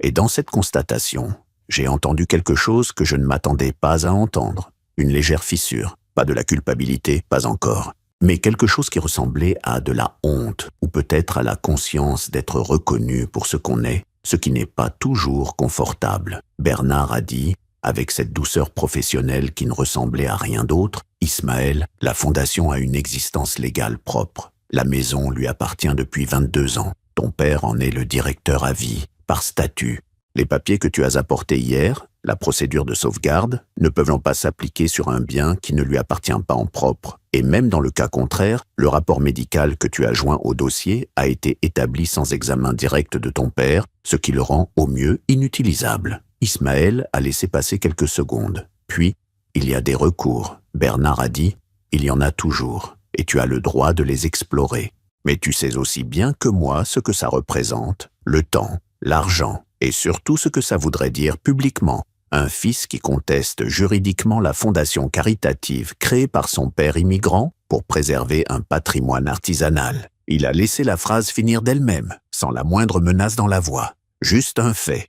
Et dans cette constatation, j'ai entendu quelque chose que je ne m'attendais pas à entendre. Une légère fissure, pas de la culpabilité, pas encore. mais quelque chose qui ressemblait à de la honte, ou peut-être à la conscience d'être reconnu pour ce qu'on est, ce qui n'est pas toujours confortable. Bernard a dit, avec cette douceur professionnelle qui ne ressemblait à rien d'autre, « Ismaël, la fondation a une existence légale propre. La maison lui appartient depuis 22 ans. Ton père en est le directeur à vie, par statut. Les papiers que tu as apportés hier, la procédure de sauvegarde, ne peuvent pas s'appliquer sur un bien qui ne lui appartient pas en propre. Et même dans le cas contraire, le rapport médical que tu as joint au dossier a été établi sans examen direct de ton père, ce qui le rend au mieux inutilisable. » Ismaël a laissé passer quelques secondes. Puis, il y a des recours. Bernard a dit, il y en a toujours, et tu as le droit de les explorer. Mais tu sais aussi bien que moi ce que ça représente, le temps, l'argent, et surtout ce que ça voudrait dire publiquement. Un fils qui conteste juridiquement la fondation caritative créée par son père immigrant pour préserver un patrimoine artisanal. Il a laissé la phrase finir d'elle-même, sans la moindre menace dans la voix. Juste un fait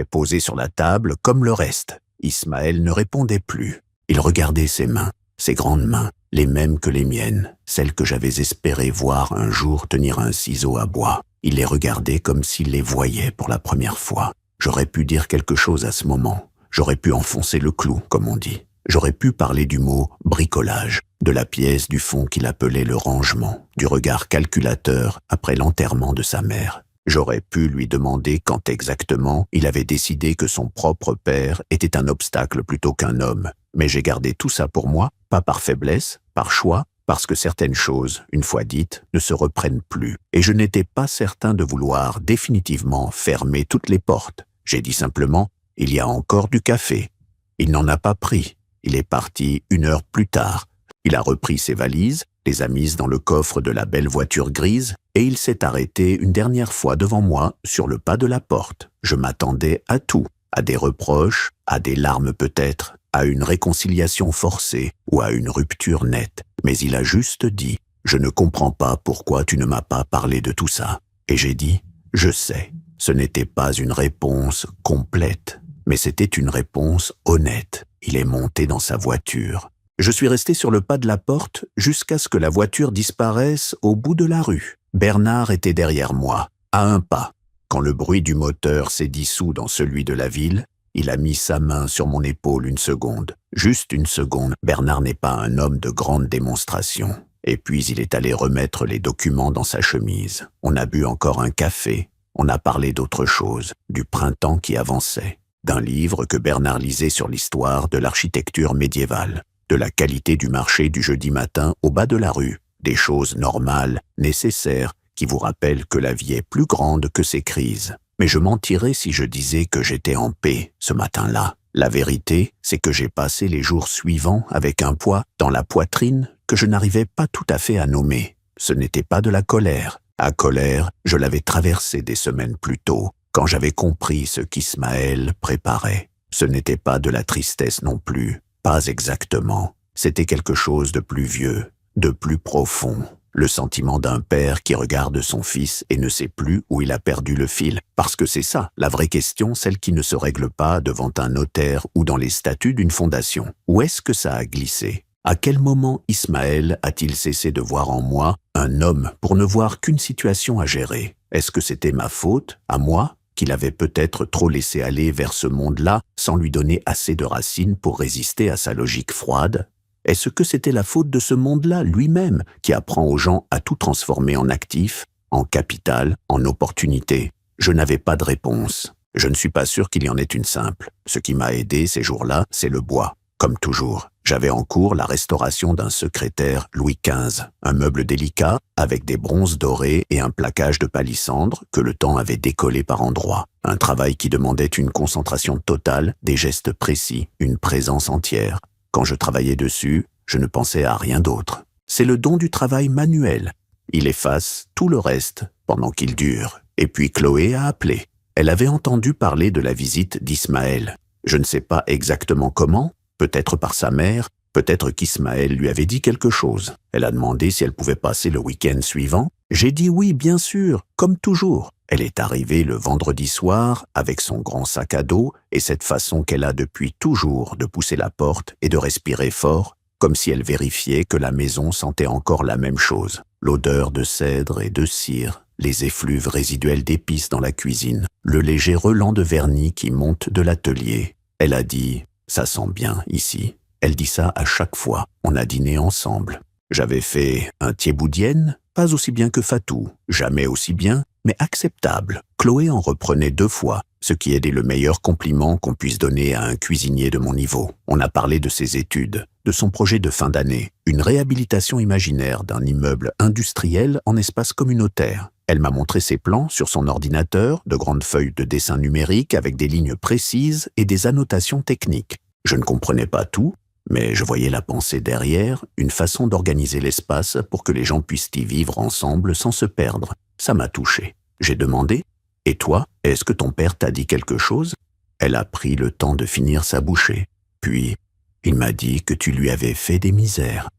posé sur la table comme le reste. Ismaël ne répondait plus. Il regardait ses mains, ses grandes mains, les mêmes que les miennes, celles que j'avais espéré voir un jour tenir un ciseau à bois. Il les regardait comme s'il les voyait pour la première fois. J'aurais pu dire quelque chose à ce moment. J'aurais pu enfoncer le clou, comme on dit. J'aurais pu parler du mot « bricolage », de la pièce du fond qu'il appelait le rangement, du regard calculateur après l'enterrement de sa mère. J'aurais pu lui demander quand exactement il avait décidé que son propre père était un obstacle plutôt qu'un homme. Mais j'ai gardé tout ça pour moi, pas par faiblesse, par choix, parce que certaines choses, une fois dites, ne se reprennent plus. Et je n'étais pas certain de vouloir définitivement fermer toutes les portes. J'ai dit simplement, il y a encore du café. Il n'en a pas pris. Il est parti 1 heure plus tard. Il a repris ses valises, les a mises dans le coffre de la belle voiture grise, et il s'est arrêté une dernière fois devant moi sur le pas de la porte. Je m'attendais à tout, à des reproches, à des larmes peut-être, à une réconciliation forcée ou à une rupture nette. Mais il a juste dit « Je ne comprends pas pourquoi tu ne m'as pas parlé de tout ça. » Et j'ai dit « Je sais. » Ce n'était pas une réponse complète, mais c'était une réponse honnête. Il est monté dans sa voiture. Je suis resté sur le pas de la porte jusqu'à ce que la voiture disparaisse au bout de la rue. Bernard était derrière moi, à un pas. Quand le bruit du moteur s'est dissous dans celui de la ville, il a mis sa main sur mon épaule 1 seconde. Juste 1 seconde. Bernard n'est pas un homme de grande démonstration. Et puis il est allé remettre les documents dans sa chemise. On a bu encore un café. On a parlé d'autre chose, du printemps qui avançait, d'un livre que Bernard lisait sur l'histoire de l'architecture médiévale, de la qualité du marché du jeudi matin au bas de la rue, des choses normales, nécessaires, qui vous rappellent que la vie est plus grande que ses crises. Mais je mentirais si je disais que j'étais en paix ce matin-là. La vérité, c'est que j'ai passé les jours suivants avec un poids dans la poitrine que je n'arrivais pas tout à fait à nommer. Ce n'était pas de la colère. La colère, je l'avais traversée des semaines plus tôt, quand j'avais compris ce qu'Ismaël préparait. Ce n'était pas de la tristesse non plus, pas exactement. C'était quelque chose de plus vieux, de plus profond. Le sentiment d'un père qui regarde son fils et ne sait plus où il a perdu le fil. Parce que c'est ça, la vraie question, celle qui ne se règle pas devant un notaire ou dans les statuts d'une fondation. Où est-ce que ça a glissé ? À quel moment Ismaël a-t-il cessé de voir en moi un homme pour ne voir qu'une situation à gérer ? Est-ce que c'était ma faute, à moi, qu'il avait peut-être trop laissé aller vers ce monde-là sans lui donner assez de racines pour résister à sa logique froide ? Est-ce que c'était la faute de ce monde-là lui-même qui apprend aux gens à tout transformer en actif, en capital, en opportunité ? Je n'avais pas de réponse. Je ne suis pas sûr qu'il y en ait une simple. Ce qui m'a aidé ces jours-là, c'est le bois. Comme toujours, j'avais en cours la restauration d'un secrétaire Louis XV, un meuble délicat avec des bronzes dorés et un plaquage de palissandre que le temps avait décollé par endroits. Un travail qui demandait une concentration totale, des gestes précis, une présence entière. Quand je travaillais dessus, je ne pensais à rien d'autre. C'est le don du travail manuel. Il efface tout le reste pendant qu'il dure. Et puis Chloé a appelé. Elle avait entendu parler de la visite d'Ismaël. Je ne sais pas exactement comment, peut-être par sa mère, peut-être qu'Ismaël lui avait dit quelque chose. Elle a demandé si elle pouvait passer le week-end suivant. J'ai dit oui, bien sûr, comme toujours. Elle est arrivée le vendredi soir avec son grand sac à dos et cette façon qu'elle a depuis toujours de pousser la porte et de respirer fort. comme si elle vérifiait que la maison sentait encore la même chose. L'odeur de cèdre et de cire, les effluves résiduels d'épices dans la cuisine, le léger relent de vernis qui monte de l'atelier. Elle a dit « ça sent bien ici ». Elle dit ça à chaque fois. On a dîné ensemble. J'avais fait un thieboudienne, pas aussi bien que Fatou, jamais aussi bien, mais acceptable. Chloé en reprenait 2 fois, ce qui est le meilleur compliment qu'on puisse donner à un cuisinier de mon niveau. On a parlé de ses études, de son projet de fin d'année, une réhabilitation imaginaire d'un immeuble industriel en espace communautaire. Elle m'a montré ses plans sur son ordinateur, de grandes feuilles de dessin numérique avec des lignes précises et des annotations techniques. Je ne comprenais pas tout, mais je voyais la pensée derrière, une façon d'organiser l'espace pour que les gens puissent y vivre ensemble sans se perdre. Ça m'a touché. J'ai demandé « Et toi, est-ce que ton père t'a dit quelque chose ?» Elle a pris le temps de finir sa bouchée. Puis, il m'a dit que tu lui avais fait des misères.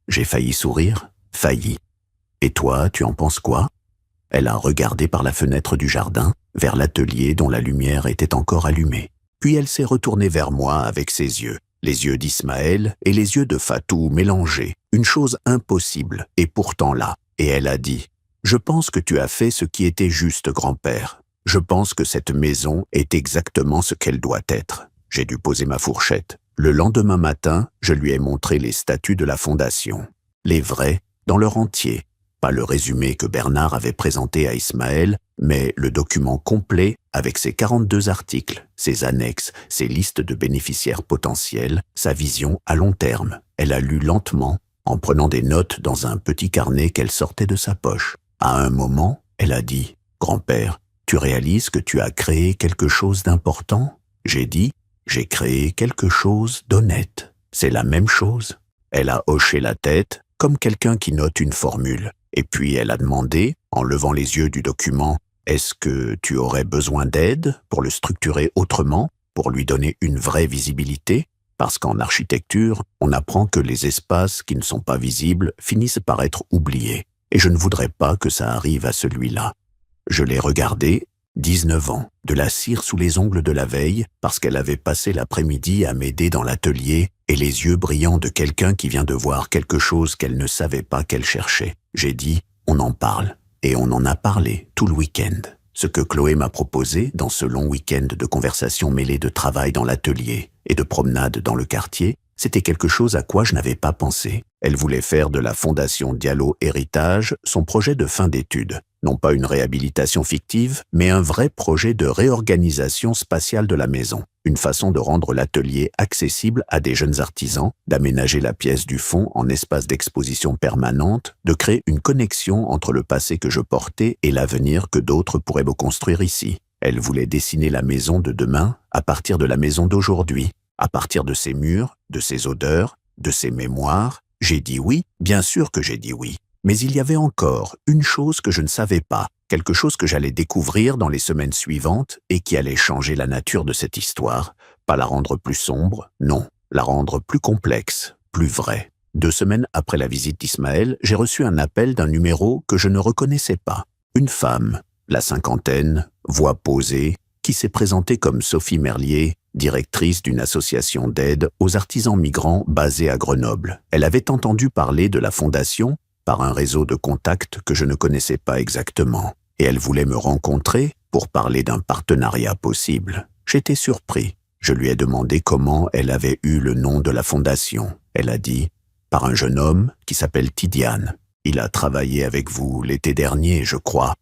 J'ai failli sourire, failli. Et toi, tu en penses quoi ? Elle a regardé par la fenêtre du jardin, vers l'atelier dont la lumière était encore allumée. Puis elle s'est retournée vers moi avec ses yeux. Les yeux d'Ismaël et les yeux de Fatou mélangés, une chose impossible, et pourtant là. Et elle a dit « Je pense que tu as fait ce qui était juste, grand-père. Je pense que cette maison est exactement ce qu'elle doit être. » J'ai dû poser ma fourchette. Le lendemain matin, je lui ai montré les statuts de la fondation. Les vrais, dans leur entier. Pas le résumé que Bernard avait présenté à Ismaël, mais le document complet avec ses 42 articles, ses annexes, ses listes de bénéficiaires potentiels, sa vision à long terme. Elle a lu lentement, en prenant des notes dans un petit carnet qu'elle sortait de sa poche. À un moment, elle a dit « Grand-père, tu réalises que tu as créé quelque chose d'important ?» J'ai dit « J'ai créé quelque chose d'honnête. C'est la même chose. » Elle a hoché la tête, comme quelqu'un qui note une formule. Et puis elle a demandé, en levant les yeux du document, « Est-ce que tu aurais besoin d'aide pour le structurer autrement, pour lui donner une vraie visibilité ?» Parce qu'en architecture, on apprend que les espaces qui ne sont pas visibles finissent par être oubliés. Et je ne voudrais pas que ça arrive à celui-là. Je l'ai regardé, 19 ans, de la cire sous les ongles de la veille, parce qu'elle avait passé l'après-midi à m'aider dans l'atelier, et les yeux brillants de quelqu'un qui vient de voir quelque chose qu'elle ne savait pas qu'elle cherchait. J'ai dit, on en parle. Et on en a parlé tout le week-end. Ce que Chloé m'a proposé dans ce long week-end de conversations mêlées de travail dans l'atelier et de promenades dans le quartier, c'était quelque chose à quoi je n'avais pas pensé. Elle voulait faire de la Fondation Diallo Héritage son projet de fin d'études. Non pas une réhabilitation fictive, mais un vrai projet de réorganisation spatiale de la maison. Une façon de rendre l'atelier accessible à des jeunes artisans, d'aménager la pièce du fond en espace d'exposition permanente, de créer une connexion entre le passé que je portais et l'avenir que d'autres pourraient me construire ici. Elle voulait dessiner la maison de demain à partir de la maison d'aujourd'hui, à partir de ses murs, de ses odeurs, de ses mémoires. J'ai dit oui, bien sûr que j'ai dit oui. Mais il y avait encore une chose que je ne savais pas, quelque chose que j'allais découvrir dans les semaines suivantes et qui allait changer la nature de cette histoire. Pas la rendre plus sombre, non, la rendre plus complexe, plus vraie. 2 semaines après la visite d'Ismaël, j'ai reçu un appel d'un numéro que je ne reconnaissais pas. Une femme, la cinquantaine, voix posée, qui s'est présentée comme Sophie Merlier, directrice d'une association d'aide aux artisans migrants basée à Grenoble. Elle avait entendu parler de la fondation par un réseau de contacts que je ne connaissais pas exactement. Et elle voulait me rencontrer pour parler d'un partenariat possible. J'étais surpris. Je lui ai demandé comment elle avait eu le nom de la fondation. Elle a dit « Par un jeune homme qui s'appelle Tidiane. Il a travaillé avec vous l'été dernier, je crois. »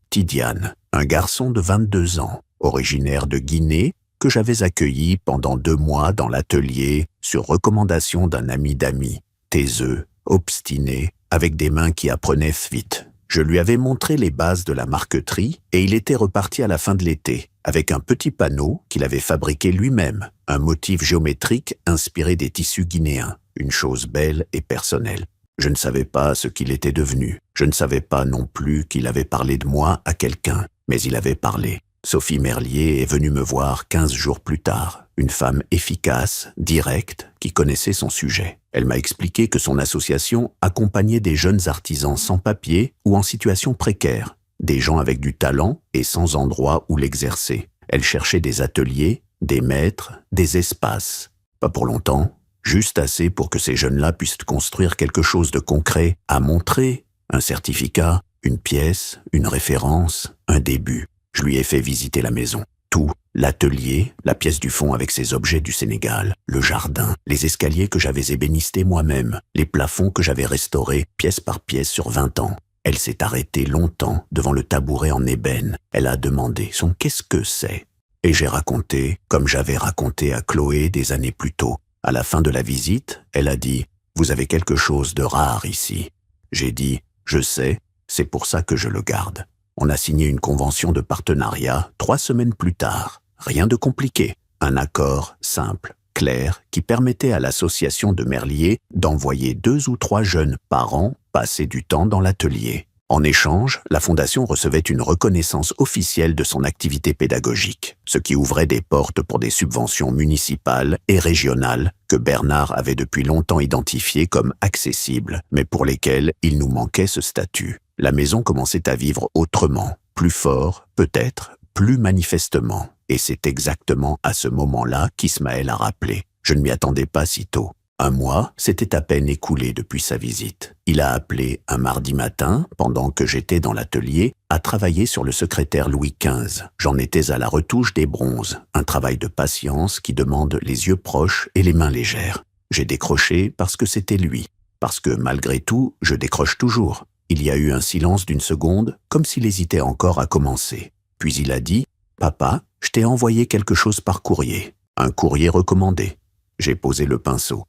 Tidiane, un garçon de 22 ans, originaire de Guinée, que j'avais accueilli pendant 2 mois dans l'atelier sur recommandation d'un ami d'amis, taiseux, obstiné, avec des mains qui apprenaient vite. Je lui avais montré les bases de la marqueterie et il était reparti à la fin de l'été, avec un petit panneau qu'il avait fabriqué lui-même, un motif géométrique inspiré des tissus guinéens, une chose belle et personnelle. Je ne savais pas ce qu'il était devenu. Je ne savais pas non plus qu'il avait parlé de moi à quelqu'un, mais il avait parlé. Sophie Merlier est venue me voir 15 jours plus tard, une femme efficace, directe, qui connaissait son sujet. Elle m'a expliqué que son association accompagnait des jeunes artisans sans papier ou en situation précaire, des gens avec du talent et sans endroit où l'exercer. Elle cherchait des ateliers, des maîtres, des espaces. Pas pour longtemps, juste assez pour que ces jeunes-là puissent construire quelque chose de concret à montrer, un certificat, une pièce, une référence, un début. Je lui ai fait visiter la maison. Tout, l'atelier, la pièce du fond avec ses objets du Sénégal, le jardin, les escaliers que j'avais ébénistés moi-même, les plafonds que j'avais restaurés pièce par pièce sur 20 ans. Elle s'est arrêtée longtemps devant le tabouret en ébène. Elle a demandé son « qu'est-ce que c'est ?» Et j'ai raconté, comme j'avais raconté à Chloé des années plus tôt. À la fin de la visite, elle a dit « Vous avez quelque chose de rare ici. » J'ai dit « Je sais, c'est pour ça que je le garde. » On a signé une convention de partenariat 3 semaines plus tard. Rien de compliqué. Un accord simple, clair, qui permettait à l'association de Merlier d'envoyer 2 ou 3 jeunes par an passer du temps dans l'atelier. En échange, la Fondation recevait une reconnaissance officielle de son activité pédagogique, ce qui ouvrait des portes pour des subventions municipales et régionales que Bernard avait depuis longtemps identifiées comme accessibles, mais pour lesquelles il nous manquait ce statut. La maison commençait à vivre autrement, plus fort, peut-être, plus manifestement. Et c'est exactement à ce moment-là qu'Ismaël a rappelé. Je ne m'y attendais pas si tôt. 1 mois s'était à peine écoulé depuis sa visite. Il a appelé un mardi matin, pendant que j'étais dans l'atelier, à travailler sur le secrétaire Louis XV. J'en étais à la retouche des bronzes, un travail de patience qui demande les yeux proches et les mains légères. J'ai décroché parce que c'était lui. Parce que malgré tout, je décroche toujours. Il y a eu un silence d'1 seconde, comme s'il hésitait encore à commencer. Puis il a dit « Papa, je t'ai envoyé quelque chose par courrier. Un courrier recommandé. » J'ai posé le pinceau.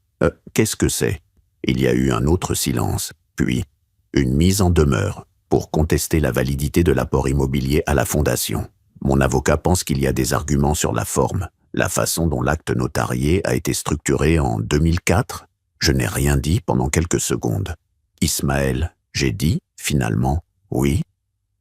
Qu'est-ce que c'est » Il y a eu un autre silence. Puis, une mise en demeure pour contester la validité de l'apport immobilier à la Fondation. Mon avocat pense qu'il y a des arguments sur la forme, la façon dont l'acte notarié a été structuré en 2004. Je n'ai rien dit pendant quelques secondes. Ismaël, j'ai dit, finalement, oui.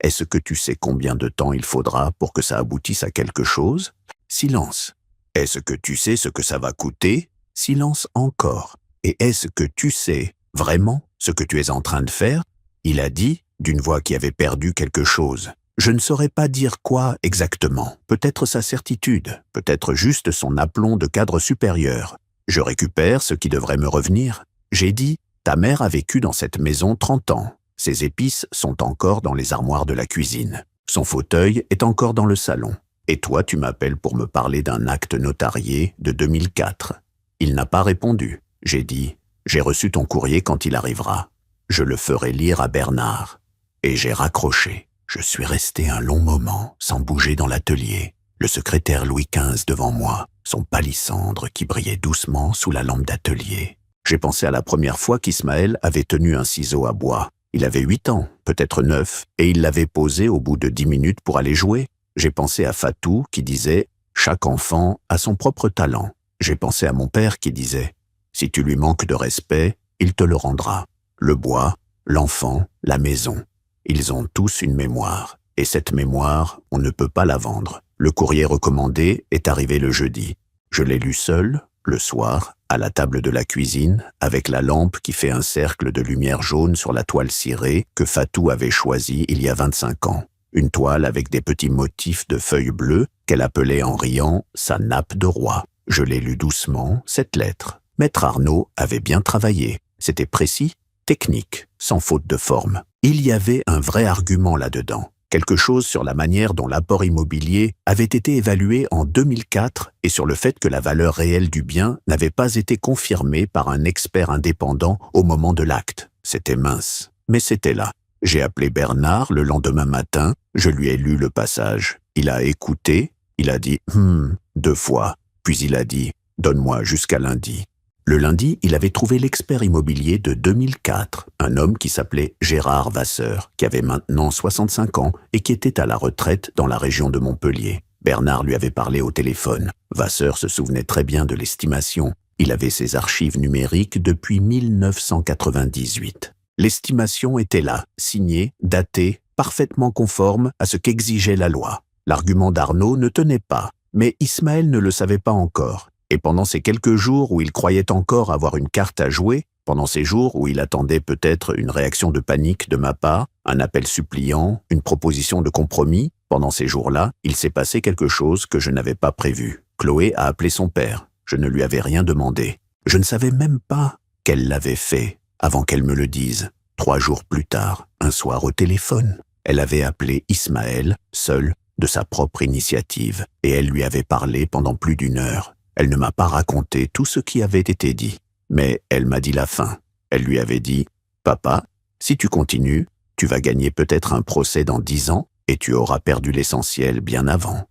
Est-ce que tu sais combien de temps il faudra pour que ça aboutisse à quelque chose? Silence. Est-ce que tu sais ce que ça va coûter? Silence encore. Et est-ce que tu sais vraiment ce que tu es en train de faire? Il a dit, d'une voix qui avait perdu quelque chose. Je ne saurais pas dire quoi exactement. Peut-être sa certitude, peut-être juste son aplomb de cadre supérieur. Je récupère ce qui devrait me revenir. J'ai dit, ta mère a vécu dans cette maison 30 ans. Ses épices sont encore dans les armoires de la cuisine. Son fauteuil est encore dans le salon. Et toi, tu m'appelles pour me parler d'un acte notarié de 2004. Il n'a pas répondu. J'ai dit, j'ai reçu ton courrier quand il arrivera. Je le ferai lire à Bernard. Et j'ai raccroché. Je suis resté un long moment, sans bouger dans l'atelier. Le secrétaire Louis XV devant moi, son palissandre qui brillait doucement sous la lampe d'atelier. J'ai pensé à la première fois qu'Ismaël avait tenu un ciseau à bois. Il avait 8 ans, peut-être 9, et il l'avait posé au bout de 10 minutes pour aller jouer. J'ai pensé à Fatou qui disait « Chaque enfant a son propre talent ». J'ai pensé à mon père qui disait « Si tu lui manques de respect, il te le rendra ». Le bois, l'enfant, la maison, ils ont tous une mémoire. Et cette mémoire, on ne peut pas la vendre. Le courrier recommandé est arrivé le jeudi. Je l'ai lu seul, le soir, à la table de la cuisine, avec la lampe qui fait un cercle de lumière jaune sur la toile cirée que Fatou avait choisie il y a 25 ans. Une toile avec des petits motifs de feuilles bleues qu'elle appelait en riant sa nappe de roi. Je l'ai lu doucement, cette lettre. Maître Arnaud avait bien travaillé. C'était précis, technique, sans faute de forme. Il y avait un vrai argument là-dedans. Quelque chose sur la manière dont l'apport immobilier avait été évalué en 2004 et sur le fait que la valeur réelle du bien n'avait pas été confirmée par un expert indépendant au moment de l'acte. C'était mince, mais c'était là. J'ai appelé Bernard le lendemain matin, je lui ai lu le passage. Il a écouté, il a dit « 2 fois », puis il a dit « Donne-moi jusqu'à lundi ». Le lundi, il avait trouvé l'expert immobilier de 2004, un homme qui s'appelait Gérard Vasseur, qui avait maintenant 65 ans et qui était à la retraite dans la région de Montpellier. Bernard lui avait parlé au téléphone. Vasseur se souvenait très bien de l'estimation. Il avait ses archives numériques depuis 1998. L'estimation était là, signée, datée, parfaitement conforme à ce qu'exigeait la loi. L'argument d'Arnaud ne tenait pas, mais Ismaël ne le savait pas encore. Et pendant ces quelques jours où il croyait encore avoir une carte à jouer, pendant ces jours où il attendait peut-être une réaction de panique de ma part, un appel suppliant, une proposition de compromis, pendant ces jours-là, il s'est passé quelque chose que je n'avais pas prévu. Chloé a appelé son père. Je ne lui avais rien demandé. Je ne savais même pas qu'elle l'avait fait avant qu'elle me le dise. 3 jours plus tard, un soir au téléphone, elle avait appelé Ismaël, seule, de sa propre initiative, et elle lui avait parlé pendant plus d'1 heure. Elle ne m'a pas raconté tout ce qui avait été dit, mais elle m'a dit la fin. Elle lui avait dit « Papa, si tu continues, tu vas gagner peut-être un procès dans 10 ans et tu auras perdu l'essentiel bien avant. »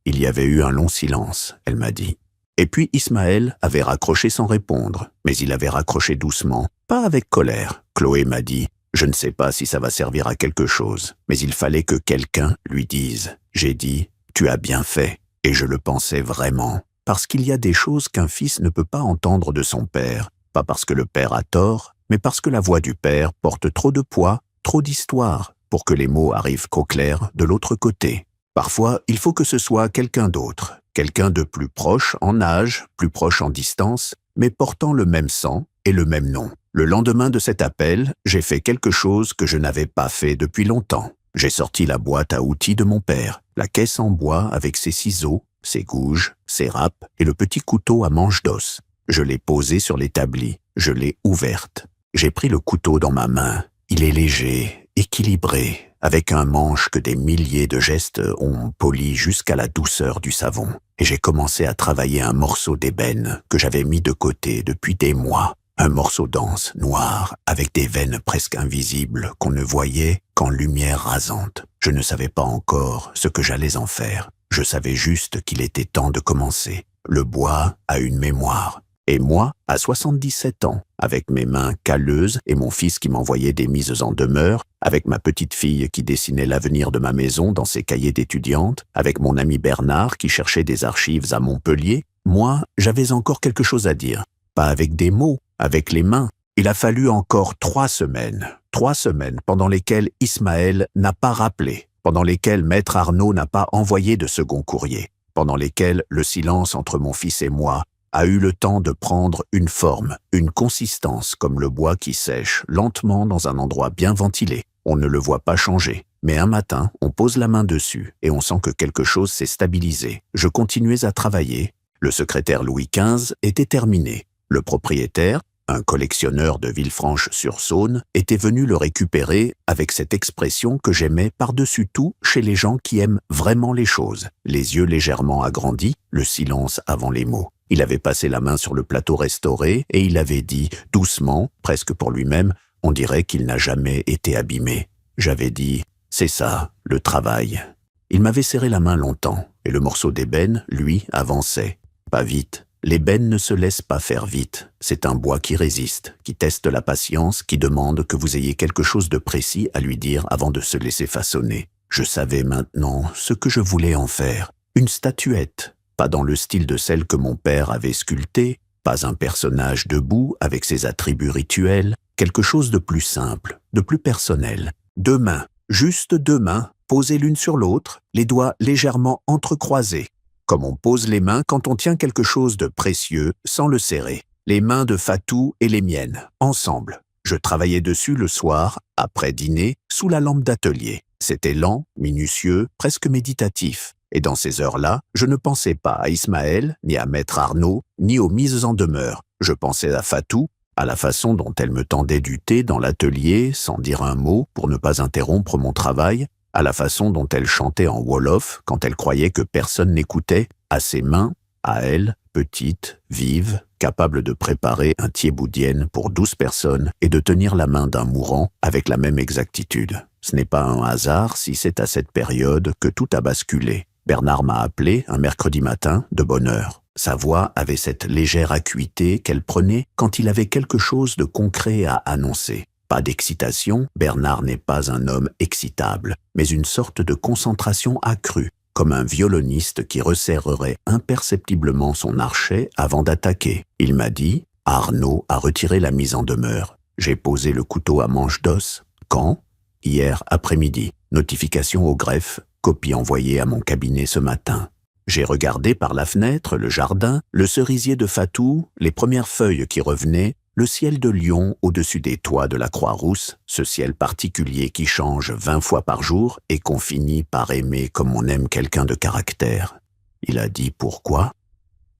Il y avait eu un long silence, elle m'a dit. Et puis Ismaël avait raccroché sans répondre, mais il avait raccroché doucement, pas avec colère. Chloé m'a dit « Je ne sais pas si ça va servir à quelque chose, mais il fallait que quelqu'un lui dise. » J'ai dit « Tu as bien fait, et je le pensais vraiment. » Parce qu'il y a des choses qu'un fils ne peut pas entendre de son père, pas parce que le père a tort, mais parce que la voix du père porte trop de poids, trop d'histoire, pour que les mots arrivent qu'au clair de l'autre côté. Parfois, il faut que ce soit quelqu'un d'autre, quelqu'un de plus proche en âge, plus proche en distance, mais portant le même sang et le même nom. Le lendemain de cet appel, j'ai fait quelque chose que je n'avais pas fait depuis longtemps. J'ai sorti la boîte à outils de mon père, la caisse en bois avec ses ciseaux, ses gouges, ses râpes et le petit couteau à manche d'os. Je l'ai posée sur l'établi, je l'ai ouverte. J'ai pris le couteau dans ma main. Il est léger, équilibré, avec un manche que des milliers de gestes ont poli jusqu'à la douceur du savon. Et j'ai commencé à travailler un morceau d'ébène que j'avais mis de côté depuis des mois. Un morceau dense, noir, avec des veines presque invisibles qu'on ne voyait qu'en lumière rasante. Je ne savais pas encore ce que j'allais en faire. Je savais juste qu'il était temps de commencer. Le bois a une mémoire. Et moi, à 77 ans, avec mes mains calleuses et mon fils qui m'envoyait des mises en demeure, avec ma petite fille qui dessinait l'avenir de ma maison dans ses cahiers d'étudiante, avec mon ami Bernard qui cherchait des archives à Montpellier, moi, j'avais encore quelque chose à dire. Pas avec des mots, avec les mains. Il a fallu encore 3 semaines. 3 semaines pendant lesquelles Ismaël n'a pas rappelé, pendant lesquelles Maître Arnaud n'a pas envoyé de second courrier, pendant lesquelles le silence entre mon fils et moi a eu le temps de prendre une forme, une consistance comme le bois qui sèche lentement dans un endroit bien ventilé. On ne le voit pas changer, mais un matin, on pose la main dessus et on sent que quelque chose s'est stabilisé. Je continuais à travailler. Le secrétaire Louis XV était terminé. Le propriétaire, un collectionneur de Villefranche-sur-Saône, était venu le récupérer avec cette expression que j'aimais par-dessus tout chez les gens qui aiment vraiment les choses. Les yeux légèrement agrandis, le silence avant les mots. Il avait passé la main sur le plateau restauré et il avait dit, doucement, presque pour lui-même, on dirait qu'il n'a jamais été abîmé. J'avais dit, c'est ça, le travail. Il m'avait serré la main longtemps et le morceau d'ébène, lui, avançait. Pas vite. L'ébène ne se laisse pas faire vite. C'est un bois qui résiste, qui teste la patience, qui demande que vous ayez quelque chose de précis à lui dire avant de se laisser façonner. Je savais maintenant ce que je voulais en faire. Une statuette, pas dans le style de celle que mon père avait sculptée, pas un personnage debout avec ses attributs rituels, quelque chose de plus simple, de plus personnel. 2 mains, juste 2 mains, posées l'une sur l'autre, les doigts légèrement entrecroisés, comme on pose les mains quand on tient quelque chose de précieux sans le serrer. Les mains de Fatou et les miennes, ensemble. Je travaillais dessus le soir, après dîner, sous la lampe d'atelier. C'était lent, minutieux, presque méditatif. Et dans ces heures-là, je ne pensais pas à Ismaël, ni à Maître Arnaud, ni aux mises en demeure. Je pensais à Fatou, à la façon dont elle me tendait du thé dans l'atelier sans dire un mot pour ne pas interrompre mon travail, à la façon dont elle chantait en wolof quand elle croyait que personne n'écoutait, à ses mains, à elle, petite, vive, capable de préparer un thieboudienne pour 12 personnes et de tenir la main d'un mourant avec la même exactitude. Ce n'est pas un hasard si c'est à cette période que tout a basculé. Bernard m'a appelé un mercredi matin de bonne heure. Sa voix avait cette légère acuité qu'elle prenait quand il avait quelque chose de concret à annoncer. Pas d'excitation, Bernard n'est pas un homme excitable, mais une sorte de concentration accrue, comme un violoniste qui resserrerait imperceptiblement son archet avant d'attaquer. Il m'a dit « Arnaud a retiré la mise en demeure. J'ai posé le couteau à manche d'os. Quand ? Hier après-midi. Notification au greffe, copie envoyée à mon cabinet ce matin. J'ai regardé par la fenêtre le jardin, le cerisier de Fatou, les premières feuilles qui revenaient, le ciel de Lyon au-dessus des toits de la Croix-Rousse, ce ciel particulier qui change 20 fois par jour et qu'on finit par aimer comme on aime quelqu'un de caractère. Il a dit pourquoi ?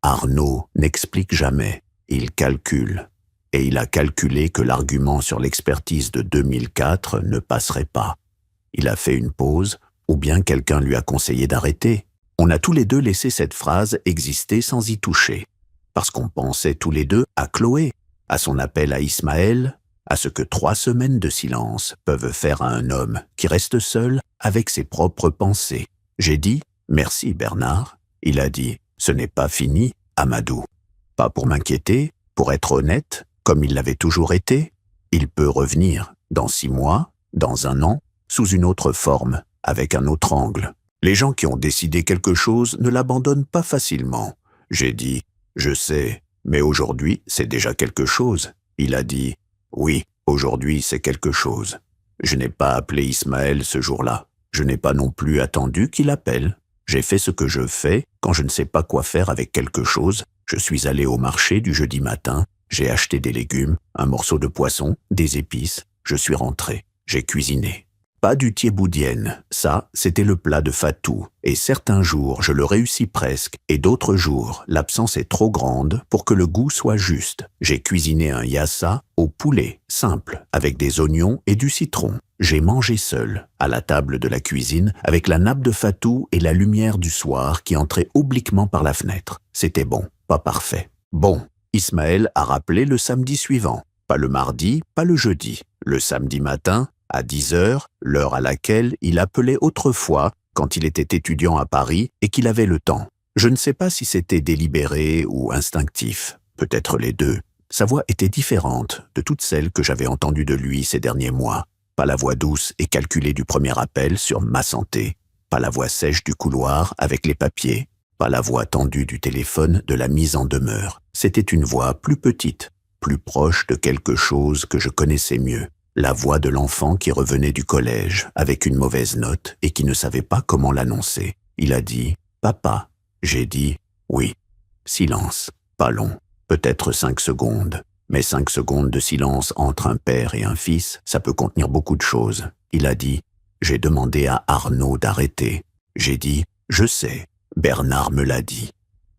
Arnaud n'explique jamais. Il calcule. Et il a calculé que l'argument sur l'expertise de 2004 ne passerait pas. Il a fait une pause, ou bien quelqu'un lui a conseillé d'arrêter. On a tous les deux laissé cette phrase exister sans y toucher. Parce qu'on pensait tous les deux à Chloé, à son appel à Ismaël, à ce que 3 semaines de silence peuvent faire à un homme qui reste seul avec ses propres pensées. J'ai dit « Merci Bernard ». Il a dit « Ce n'est pas fini, Amadou ». Pas pour m'inquiéter, pour être honnête, comme il l'avait toujours été. Il peut revenir dans 6 mois, dans 1 an, sous une autre forme, avec un autre angle. Les gens qui ont décidé quelque chose ne l'abandonnent pas facilement. J'ai dit « Je sais, mais aujourd'hui, c'est déjà quelque chose ». Il a dit « Oui, aujourd'hui, c'est quelque chose ». Je n'ai pas appelé Ismaël ce jour-là. Je n'ai pas non plus attendu qu'il appelle. J'ai fait ce que je fais quand je ne sais pas quoi faire avec quelque chose. Je suis allé au marché du jeudi matin, j'ai acheté des légumes, un morceau de poisson, des épices. Je suis rentré, j'ai cuisiné. Pas du thieboudienne, ça, c'était le plat de Fatou, et certains jours, je le réussis presque, et d'autres jours, l'absence est trop grande pour que le goût soit juste. J'ai cuisiné un yassa au poulet, simple, avec des oignons et du citron. J'ai mangé seul, à la table de la cuisine, avec la nappe de Fatou et la lumière du soir qui entrait obliquement par la fenêtre. C'était bon, pas parfait. Bon, Ismaël a rappelé le samedi suivant. Pas le mardi, pas le jeudi. Le samedi matin, à 10h, l'heure à laquelle il appelait autrefois quand il était étudiant à Paris et qu'il avait le temps. Je ne sais pas si c'était délibéré ou instinctif, peut-être les deux. Sa voix était différente de toutes celles que j'avais entendues de lui ces derniers mois. Pas la voix douce et calculée du premier appel sur ma santé, pas la voix sèche du couloir avec les papiers, pas la voix tendue du téléphone de la mise en demeure. C'était une voix plus petite, plus proche de quelque chose que je connaissais mieux. La voix de l'enfant qui revenait du collège avec une mauvaise note et qui ne savait pas comment l'annoncer. Il a dit « Papa ». J'ai dit « Oui ». Silence, pas long, peut-être 5 secondes. Mais 5 secondes de silence entre un père et un fils, ça peut contenir beaucoup de choses. Il a dit « J'ai demandé à Arnaud d'arrêter ». J'ai dit « Je sais, Bernard me l'a dit ».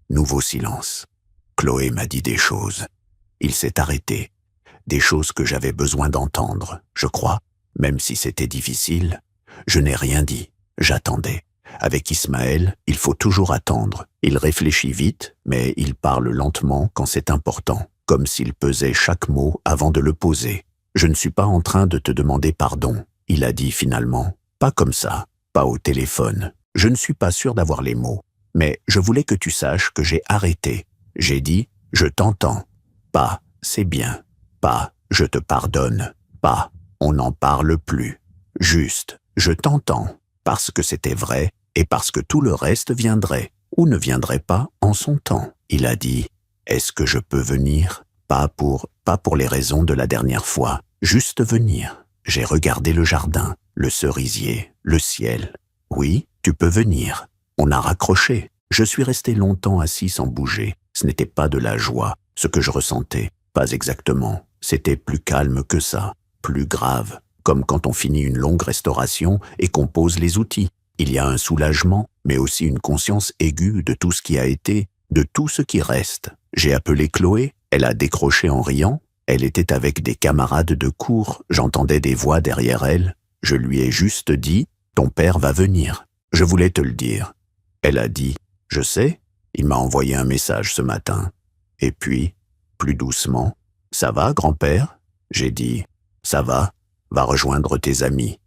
Nouveau silence. Chloé m'a dit des choses. Il s'est arrêté. Des choses que j'avais besoin d'entendre, je crois, même si c'était difficile. Je n'ai rien dit, j'attendais. Avec Ismaël, il faut toujours attendre. Il réfléchit vite, mais il parle lentement quand c'est important, comme s'il pesait chaque mot avant de le poser. Je ne suis pas en train de te demander pardon, il a dit finalement. Pas comme ça, pas au téléphone. Je ne suis pas sûr d'avoir les mots, mais je voulais que tu saches que j'ai arrêté. J'ai dit, je t'entends. Pas, c'est bien. Pas, je te pardonne. Pas, on n'en parle plus. Juste, je t'entends, parce que c'était vrai et parce que tout le reste viendrait, ou ne viendrait pas en son temps. Il a dit, est-ce que je peux venir? Pas pour les raisons de la dernière fois, juste venir. J'ai regardé le jardin, le cerisier, le ciel. Oui, tu peux venir. On a raccroché. Je suis resté longtemps assis sans bouger. Ce n'était pas de la joie, ce que je ressentais. Pas exactement. C'était plus calme que ça, plus grave, comme quand on finit une longue restauration et qu'on pose les outils. Il y a un soulagement, mais aussi une conscience aiguë de tout ce qui a été, de tout ce qui reste. J'ai appelé Chloé, elle a décroché en riant. Elle était avec des camarades de cours, j'entendais des voix derrière elle. Je lui ai juste dit « Ton père va venir ». Je voulais te le dire. Elle a dit « Je sais, il m'a envoyé un message ce matin ». Et puis, plus doucement, « Ça va, grand-père ?» J'ai dit « Ça va, va rejoindre tes amis ».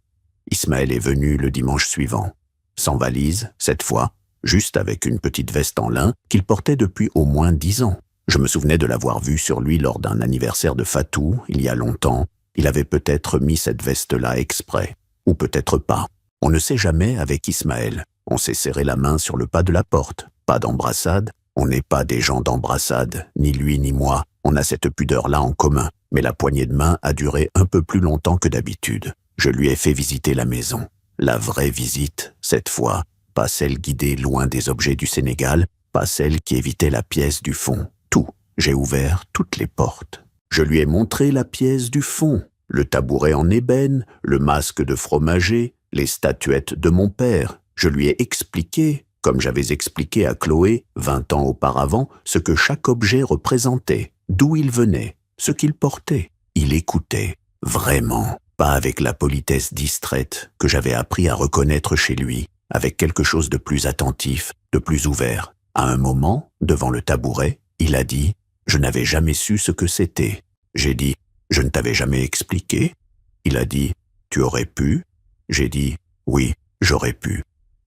Ismaël est venu le dimanche suivant, sans valise, cette fois, juste avec une petite veste en lin qu'il portait depuis au moins 10 ans. Je me souvenais de l'avoir vu sur lui lors d'un anniversaire de Fatou, il y a longtemps. Il avait peut-être mis cette veste-là exprès, ou peut-être pas. On ne sait jamais avec Ismaël. On s'est serré la main sur le pas de la porte, pas d'embrassade. On n'est pas des gens d'embrassade, ni lui ni moi. On a cette pudeur-là en commun, mais la poignée de main a duré un peu plus longtemps que d'habitude. Je lui ai fait visiter la maison. La vraie visite, cette fois, pas celle guidée loin des objets du Sénégal, pas celle qui évitait la pièce du fond. Tout. J'ai ouvert toutes les portes. Je lui ai montré la pièce du fond, le tabouret en ébène, le masque de fromager, les statuettes de mon père. Je lui ai expliqué comme j'avais expliqué à Chloé 20 ans auparavant ce que chaque objet représentait, d'où il venait, ce qu'il portait. Il écoutait, vraiment, pas avec la politesse distraite que j'avais appris à reconnaître chez lui, avec quelque chose de plus attentif, de plus ouvert. À un moment, devant le tabouret, il a dit « Je n'avais jamais su ce que c'était ». J'ai dit « Je ne t'avais jamais expliqué ». Il a dit « Tu aurais pu ». J'ai dit « Oui, j'aurais pu ».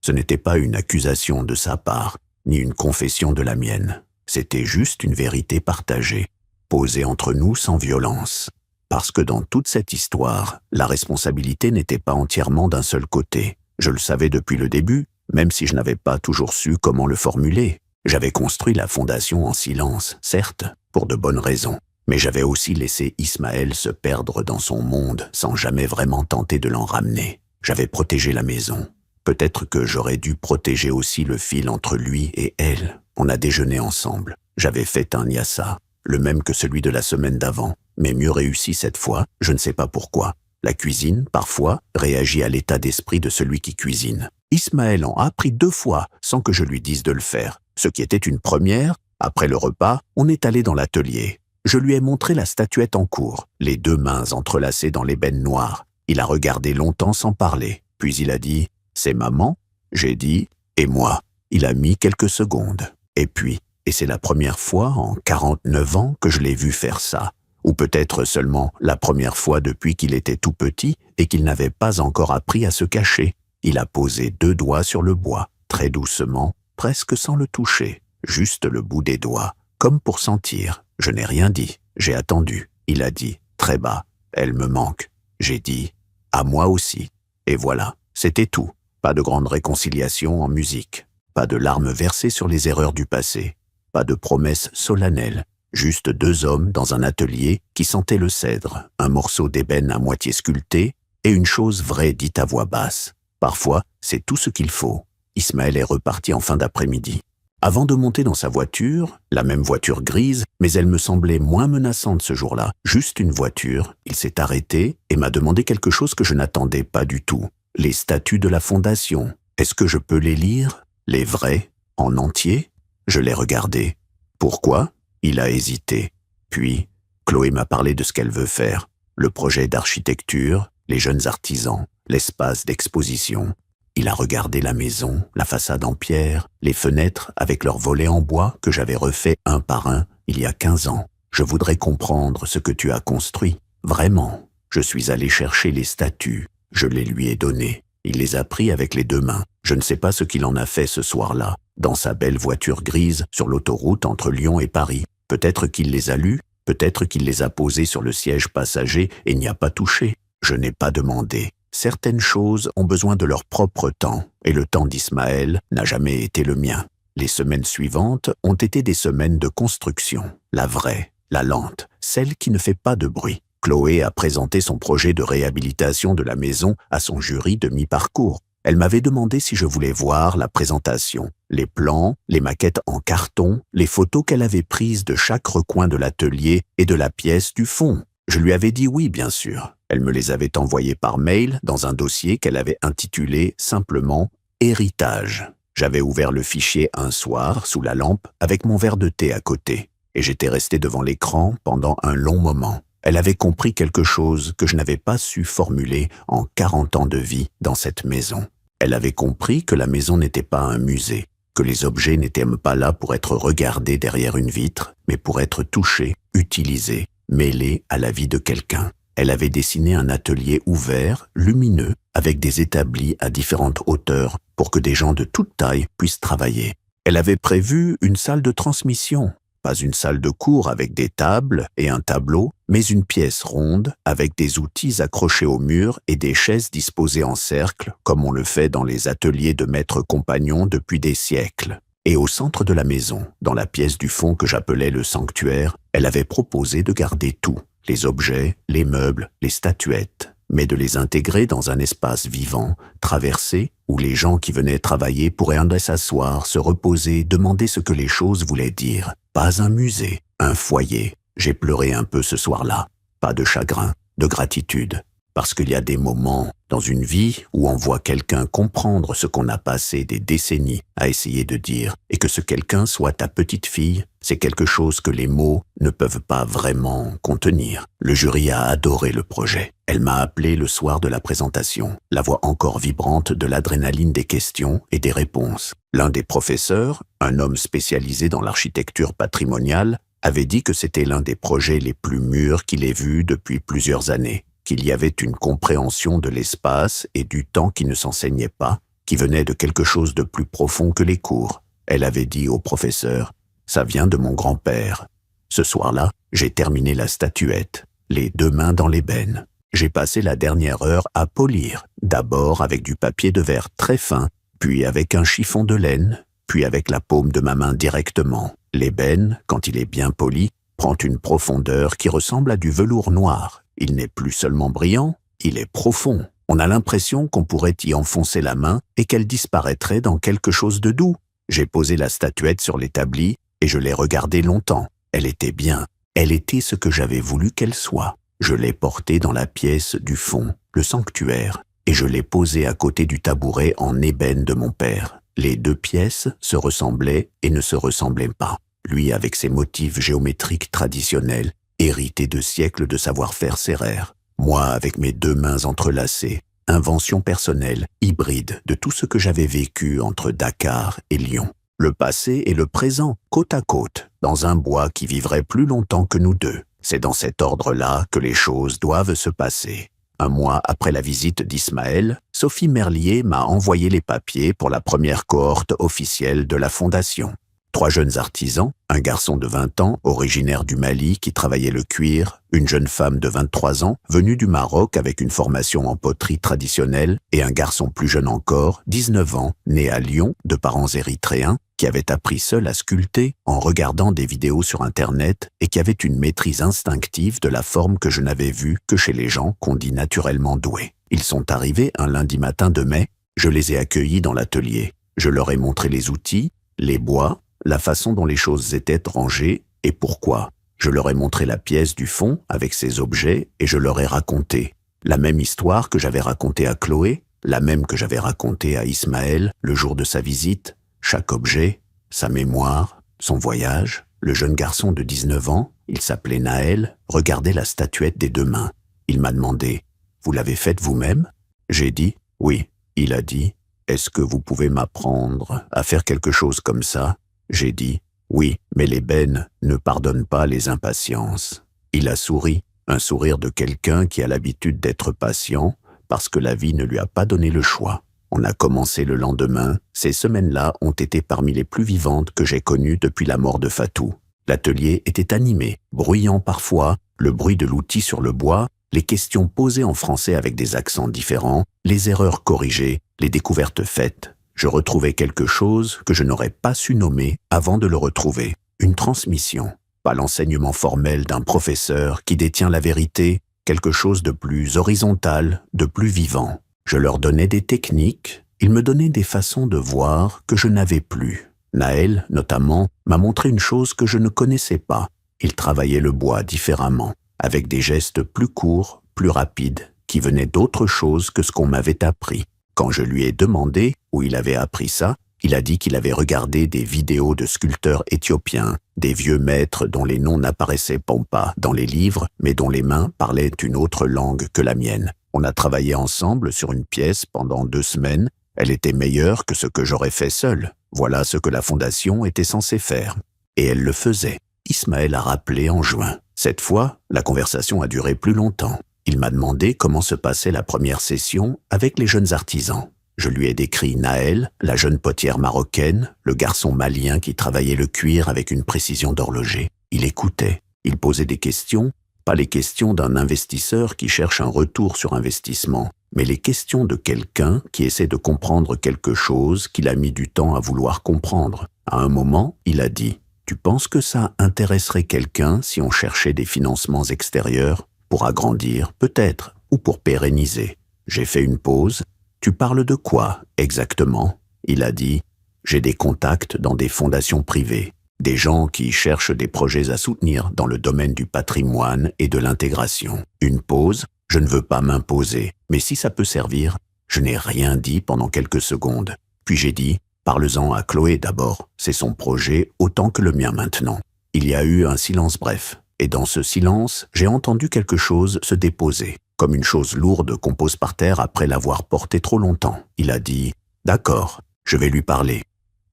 Ce n'était pas une accusation de sa part, ni une confession de la mienne. C'était juste une vérité partagée, posée entre nous sans violence. Parce que dans toute cette histoire, la responsabilité n'était pas entièrement d'un seul côté. Je le savais depuis le début, même si je n'avais pas toujours su comment le formuler. J'avais construit la fondation en silence, certes, pour de bonnes raisons. Mais j'avais aussi laissé Ismaël se perdre dans son monde sans jamais vraiment tenter de l'en ramener. J'avais protégé la maison. Peut-être que j'aurais dû protéger aussi le fil entre lui et elle. On a déjeuné ensemble. J'avais fait un nyassa, le même que celui de la semaine d'avant, mais mieux réussi cette fois, je ne sais pas pourquoi. La cuisine, parfois, réagit à l'état d'esprit de celui qui cuisine. Ismaël en a pris 2 fois sans que je lui dise de le faire. Ce qui était une première, après le repas, on est allé dans l'atelier. Je lui ai montré la statuette en cours, les 2 mains entrelacées dans l'ébène noire. Il a regardé longtemps sans parler, puis il a dit « C'est maman ?» J'ai dit « Et moi ?» Il a mis quelques secondes. Et puis, et c'est la première fois en 49 ans que je l'ai vu faire ça. Ou peut-être seulement la première fois depuis qu'il était tout petit et qu'il n'avait pas encore appris à se cacher. Il a posé 2 doigts sur le bois, très doucement, presque sans le toucher, juste le bout des doigts, comme pour sentir. Je n'ai rien dit, j'ai attendu. Il a dit, très bas, « Elle me manque ». J'ai dit, « À moi aussi ». Et voilà, c'était tout. Pas de grande réconciliation en musique, pas de larmes versées sur les erreurs du passé, pas de promesses solennelles, juste 2 hommes dans un atelier qui sentaient le cèdre, un morceau d'ébène à moitié sculpté et une chose vraie dite à voix basse. Parfois, c'est tout ce qu'il faut. Ismaël est reparti en fin d'après-midi. Avant de monter dans sa voiture, la même voiture grise, mais elle me semblait moins menaçante ce jour-là, juste une voiture, il s'est arrêté et m'a demandé quelque chose que je n'attendais pas du tout. Les statuts de la fondation, est-ce que je peux les lire? Les vrais, en entier? Je les regardais. Pourquoi? Il a hésité. Puis, Chloé m'a parlé de ce qu'elle veut faire, le projet d'architecture, les jeunes artisans, l'espace d'exposition. Il a regardé la maison, la façade en pierre, les fenêtres avec leurs volets en bois que j'avais refaits un par un il y a 15 ans. Je voudrais comprendre ce que tu as construit. Vraiment. Je suis allé chercher les statuts. Je les lui ai donnés. Il les a pris avec les 2 mains. Je ne sais pas ce qu'il en a fait ce soir-là, dans sa belle voiture grise sur l'autoroute entre Lyon et Paris. Peut-être qu'il les a lus, peut-être qu'il les a posés sur le siège passager et n'y a pas touché. Je n'ai pas demandé. Certaines choses ont besoin de leur propre temps, et le temps d'Ismaël n'a jamais été le mien. Les semaines suivantes ont été des semaines de construction, la vraie, la lente, celle qui ne fait pas de bruit. Chloé a présenté son projet de réhabilitation de la maison à son jury de mi-parcours. Elle m'avait demandé si je voulais voir la présentation, les plans, les maquettes en carton, les photos qu'elle avait prises de chaque recoin de l'atelier et de la pièce du fond. Je lui avais dit oui, bien sûr. Elle me les avait envoyés par mail dans un dossier qu'elle avait intitulé simplement « Héritage ». J'avais ouvert le fichier un soir sous la lampe avec mon verre de thé à côté et j'étais resté devant l'écran pendant un long moment. Elle avait compris quelque chose que je n'avais pas su formuler en 40 ans de vie dans cette maison. Elle avait compris que la maison n'était pas un musée, que les objets n'étaient pas là pour être regardés derrière une vitre, mais pour être touchés, utilisés, mêlés à la vie de quelqu'un. Elle avait dessiné un atelier ouvert, lumineux, avec des établis à différentes hauteurs pour que des gens de toute taille puissent travailler. Elle avait prévu une salle de transmission, pas une salle de cours avec des tables et un tableau, mais une pièce ronde avec des outils accrochés au mur et des chaises disposées en cercle, comme on le fait dans les ateliers de maîtres compagnons depuis des siècles. Et au centre de la maison, dans la pièce du fond que j'appelais le sanctuaire, elle avait proposé de garder tout, les objets, les meubles, les statuettes, mais de les intégrer dans un espace vivant, traversé, où les gens qui venaient travailler pourraient s'asseoir, se reposer, demander ce que les choses voulaient dire. Pas un musée, un foyer. J'ai pleuré un peu ce soir-là. Pas de chagrin, de gratitude. parce qu'il y a des moments dans une vie où on voit quelqu'un comprendre ce qu'on a passé des décennies à essayer de dire, et que ce quelqu'un soit ta petite fille, c'est quelque chose que les mots ne peuvent pas vraiment contenir. Le jury a adoré le projet. Elle m'a appelé le soir de la présentation, la voix encore vibrante de l'adrénaline des questions et des réponses. L'un des professeurs, un homme spécialisé dans l'architecture patrimoniale, avait dit que c'était l'un des projets les plus mûrs qu'il ait vus depuis plusieurs années, qu'il y avait une compréhension de l'espace et du temps qui ne s'enseignait pas, qui venait de quelque chose de plus profond que les cours. Elle avait dit au professeur « Ça vient de mon grand-père ». Ce soir-là, j'ai terminé la statuette, les deux mains dans l'ébène. J'ai passé la dernière heure à polir, d'abord avec du papier de verre très fin, puis avec un chiffon de laine, puis avec la paume de ma main directement. L'ébène, quand il est bien poli, prend une profondeur qui ressemble à du velours noir. Il n'est plus seulement brillant, il est profond. On a l'impression qu'on pourrait y enfoncer la main et qu'elle disparaîtrait dans quelque chose de doux. J'ai posé la statuette sur l'établi et je l'ai regardée longtemps. Elle était bien, elle était ce que j'avais voulu qu'elle soit. Je l'ai portée dans la pièce du fond, le sanctuaire, et je l'ai posée à côté du tabouret en ébène de mon père. Les deux pièces se ressemblaient et ne se ressemblaient pas. Lui avec ses motifs géométriques traditionnels, hérités de siècles de savoir-faire sérère. Moi avec mes deux mains entrelacées, invention personnelle, hybride de tout ce que j'avais vécu entre Dakar et Lyon. Le passé et le présent, côte à côte, dans un bois qui vivrait plus longtemps que nous deux. C'est dans cet ordre-là que les choses doivent se passer. Un mois après la visite d'Ismaël, Sophie Merlier m'a envoyé les papiers pour la première cohorte officielle de la Fondation. 3 jeunes artisans, un garçon de 20 ans, originaire du Mali, qui travaillait le cuir, une jeune femme de 23 ans, venue du Maroc avec une formation en poterie traditionnelle, et un garçon plus jeune encore, 19 ans, né à Lyon, de parents érythréens, qui avait appris seul à sculpter en regardant des vidéos sur Internet et qui avait une maîtrise instinctive de la forme que je n'avais vue que chez les gens qu'on dit naturellement doués. Ils sont arrivés un lundi matin de mai, je les ai accueillis dans l'atelier. Je leur ai montré les outils, les bois, la façon dont les choses étaient rangées et pourquoi. Je leur ai montré la pièce du fond avec ses objets et je leur ai raconté la même histoire que j'avais racontée à Chloé, la même que j'avais racontée à Ismaël le jour de sa visite. Chaque objet, sa mémoire, son voyage. Le jeune garçon de 19 ans, il s'appelait Naël, regardait la statuette des deux mains. Il m'a demandé « Vous l'avez faite vous-même » J'ai dit « Oui ». Il a dit « Est-ce que vous pouvez m'apprendre à faire quelque chose comme ça ?» J'ai dit « Oui, mais l'ébène ne pardonne pas les impatiences. » Il a souri, un sourire de quelqu'un qui a l'habitude d'être patient parce que la vie ne lui a pas donné le choix. On a commencé le lendemain. Ces semaines-là ont été parmi les plus vivantes que j'ai connues depuis la mort de Fatou. L'atelier était animé, bruyant parfois, le bruit de l'outil sur le bois, les questions posées en français avec des accents différents, les erreurs corrigées, les découvertes faites. Je retrouvais quelque chose que je n'aurais pas su nommer avant de le retrouver. Une transmission, pas l'enseignement formel d'un professeur qui détient la vérité, quelque chose de plus horizontal, de plus vivant. Je leur donnais des techniques, ils me donnaient des façons de voir que je n'avais plus. Naël, notamment, m'a montré une chose que je ne connaissais pas. Il travaillait le bois différemment, avec des gestes plus courts, plus rapides, qui venaient d'autre chose que ce qu'on m'avait appris. Quand je lui ai demandé où il avait appris ça, il a dit qu'il avait regardé des vidéos de sculpteurs éthiopiens, des vieux maîtres dont les noms n'apparaissaient pas dans les livres, mais dont les mains parlaient une autre langue que la mienne. On a travaillé ensemble sur une pièce pendant 2 semaines. Elle était meilleure que ce que j'aurais fait seul. Voilà ce que la Fondation était censée faire. Et elle le faisait. Ismaël a rappelé en juin. Cette fois, la conversation a duré plus longtemps. Il m'a demandé comment se passait la première session avec les jeunes artisans. Je lui ai décrit Naël, la jeune potière marocaine, le garçon malien qui travaillait le cuir avec une précision d'horloger. Il écoutait. Il posait des questions. Pas les questions d'un investisseur qui cherche un retour sur investissement, mais les questions de quelqu'un qui essaie de comprendre quelque chose qu'il a mis du temps à vouloir comprendre. À un moment, il a dit « Tu penses que ça intéresserait quelqu'un si on cherchait des financements extérieurs pour agrandir, peut-être, ou pour pérenniser ?» J'ai fait une pause. « Tu parles de quoi, exactement ?» Il a dit « J'ai des contacts dans des fondations privées. » Des gens qui cherchent des projets à soutenir dans le domaine du patrimoine et de l'intégration. Une pause, Je ne veux pas m'imposer, mais si ça peut servir, je n'ai rien dit pendant quelques secondes. Puis j'ai dit, parle-en à Chloé d'abord, c'est son projet autant que le mien maintenant. Il y a eu un silence bref, et dans ce silence, j'ai entendu quelque chose se déposer, comme une chose lourde qu'on pose par terre après l'avoir portée trop longtemps. Il a dit, d'accord, je vais lui parler.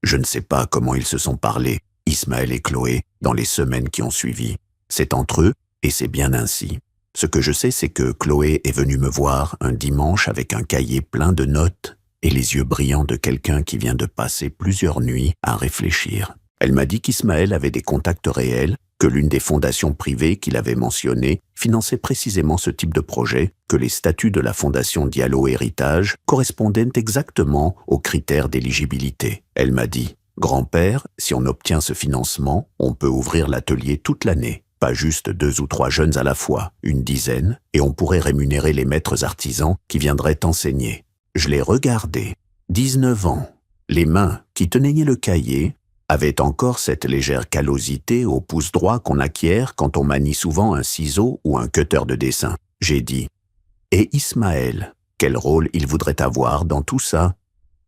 Je ne sais pas comment ils se sont parlé, Ismaël et Chloé, dans les semaines qui ont suivi. C'est entre eux, et c'est bien ainsi. Ce que je sais, c'est que Chloé est venue me voir un dimanche avec un cahier plein de notes et les yeux brillants de quelqu'un qui vient de passer plusieurs nuits à réfléchir. Elle m'a dit qu'Ismaël avait des contacts réels, que l'une des fondations privées qu'il avait mentionnées finançait précisément ce type de projet, que les statuts de la fondation Diallo Héritage correspondaient exactement aux critères d'éligibilité. Elle m'a dit, « Grand-père, si on obtient ce financement, on peut ouvrir l'atelier toute l'année. Pas juste 2 ou 3 jeunes à la fois, une dizaine, et on pourrait rémunérer les maîtres artisans qui viendraient enseigner. » Je l'ai regardé, 19 ans. Les mains qui tenaient le cahier avaient encore cette légère callosité au pouce droit qu'on acquiert quand on manie souvent un ciseau ou un cutter de dessin. J'ai dit, « Et Ismaël, quel rôle il voudrait avoir dans tout ça ?»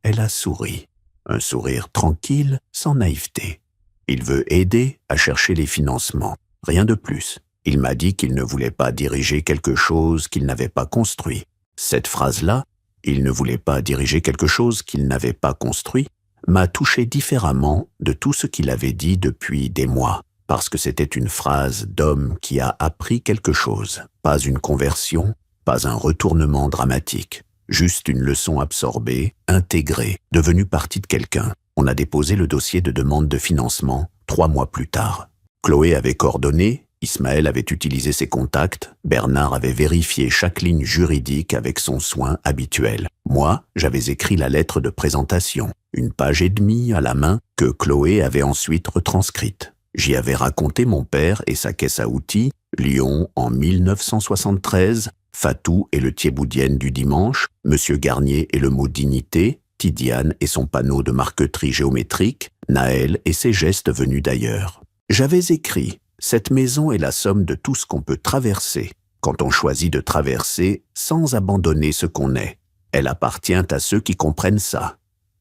Elle a souri, un sourire tranquille, sans naïveté. Il veut aider à chercher les financements. Rien de plus. Il m'a dit qu'il ne voulait pas diriger quelque chose qu'il n'avait pas construit. Cette phrase-là, il ne voulait pas diriger quelque chose qu'il n'avait pas construit, m'a touché différemment de tout ce qu'il avait dit depuis des mois, parce que c'était une phrase d'homme qui a appris quelque chose. Pas une conversion, pas un retournement dramatique, juste une leçon absorbée, intégrée, devenue partie de quelqu'un. On a déposé le dossier de demande de financement 3 mois plus tard. Chloé avait coordonné, Ismaël avait utilisé ses contacts, Bernard avait vérifié chaque ligne juridique avec son soin habituel. Moi, j'avais écrit la lettre de présentation, 1,5 pages à la main, que Chloé avait ensuite retranscrite. J'y avais raconté mon père et sa caisse à outils, Lyon en 1973, Fatou et le thiéboudienne du dimanche, Monsieur Garnier et le mot dignité, Tidiane et son panneau de marqueterie géométrique, Naël et ses gestes venus d'ailleurs. J'avais écrit « Cette maison est la somme de tout ce qu'on peut traverser, quand on choisit de traverser sans abandonner ce qu'on est. Elle appartient à ceux qui comprennent ça. »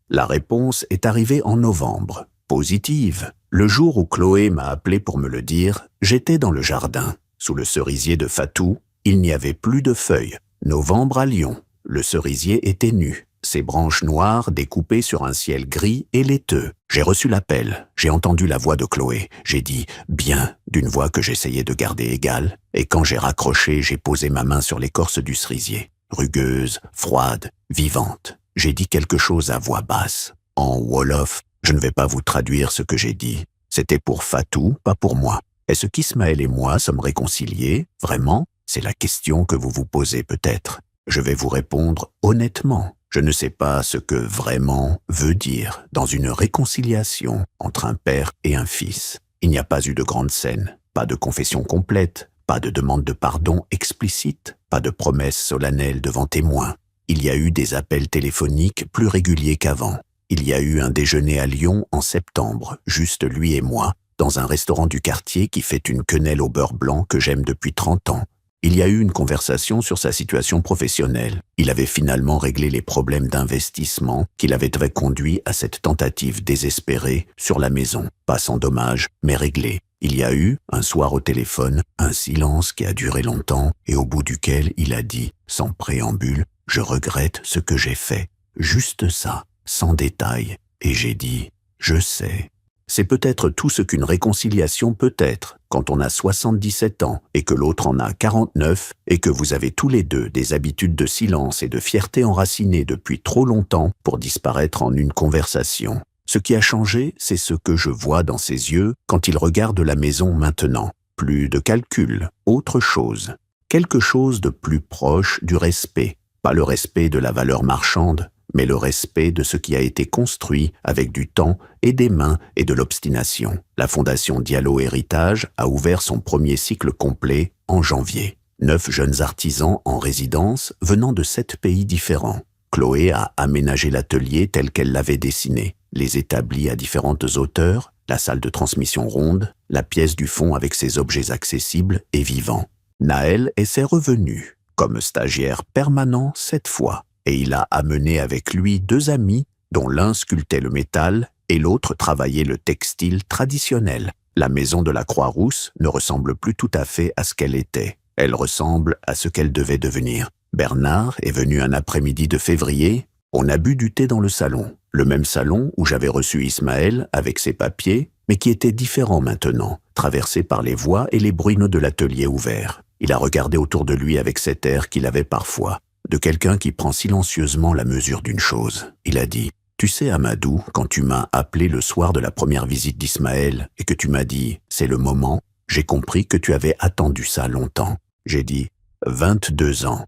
La réponse est arrivée en novembre, positive. Le jour où Chloé m'a appelé pour me le dire, j'étais dans le jardin. Sous le cerisier de Fatou, il n'y avait plus de feuilles. Novembre à Lyon, le cerisier était nu. Ses branches noires découpées sur un ciel gris et laiteux. J'ai reçu l'appel, j'ai entendu la voix de Chloé. J'ai dit « bien » d'une voix que j'essayais de garder égale, et quand j'ai raccroché, j'ai posé ma main sur l'écorce du cerisier. Rugueuse, froide, vivante. J'ai dit quelque chose à voix basse. En wolof, je ne vais pas vous traduire ce que j'ai dit. C'était pour Fatou, pas pour moi. Est-ce qu'Ismaël et moi sommes réconciliés, vraiment? C'est la question que vous vous posez peut-être. Je vais vous répondre honnêtement. Je ne sais pas ce que « vraiment » veut dire dans une réconciliation entre un père et un fils. Il n'y a pas eu de grande scène, pas de confession complète, pas de demande de pardon explicite, pas de promesse solennelle devant témoins. Il y a eu des appels téléphoniques plus réguliers qu'avant. Il y a eu un déjeuner à Lyon en septembre, juste lui et moi, dans un restaurant du quartier qui fait une quenelle au beurre blanc que j'aime depuis 30 ans. Il y a eu une conversation sur sa situation professionnelle. Il avait finalement réglé les problèmes d'investissement qui l'avaient conduit à cette tentative désespérée sur la maison. Pas sans dommage, mais réglée. Il y a eu, un soir au téléphone, un silence qui a duré longtemps et au bout duquel il a dit, sans préambule, « Je regrette ce que j'ai fait. » Juste ça, sans détail. Et j'ai dit, « Je sais. » C'est peut-être tout ce qu'une réconciliation peut être quand on a 77 ans et que l'autre en a 49 et que vous avez tous les deux des habitudes de silence et de fierté enracinées depuis trop longtemps pour disparaître en une conversation. Ce qui a changé, c'est ce que je vois dans ses yeux quand il regarde la maison maintenant. Plus de calcul, autre chose. Quelque chose de plus proche du respect. Pas le respect de la valeur marchande, mais le respect de ce qui a été construit avec du temps et des mains et de l'obstination. La Fondation Diallo Héritage a ouvert son premier cycle complet en janvier. 9 jeunes artisans en résidence venant de 7 pays différents. Chloé a aménagé l'atelier tel qu'elle l'avait dessiné, les établis à différentes hauteurs, la salle de transmission ronde, la pièce du fond avec ses objets accessibles et vivants. Naël et ses revenus. comme stagiaire permanent cette fois, et il a amené avec lui 2 amis dont l'un sculptait le métal et l'autre travaillait le textile traditionnel. La maison de la Croix-Rousse ne ressemble plus tout à fait à ce qu'elle était. Elle ressemble à ce qu'elle devait devenir. Bernard est venu un après-midi de février. On a bu du thé dans le salon. Le même salon où j'avais reçu Ismaël avec ses papiers, mais qui était différent maintenant, traversé par les voix et les bruines de l'atelier ouvert. Il a regardé autour de lui avec cet air qu'il avait parfois, de quelqu'un qui prend silencieusement la mesure d'une chose. Il a dit: « Tu sais, Amadou, quand tu m'as appelé le soir de la première visite d'Ismaël et que tu m'as dit « c'est le moment », j'ai compris que tu avais attendu ça longtemps. » J'ai dit « 22 ans. »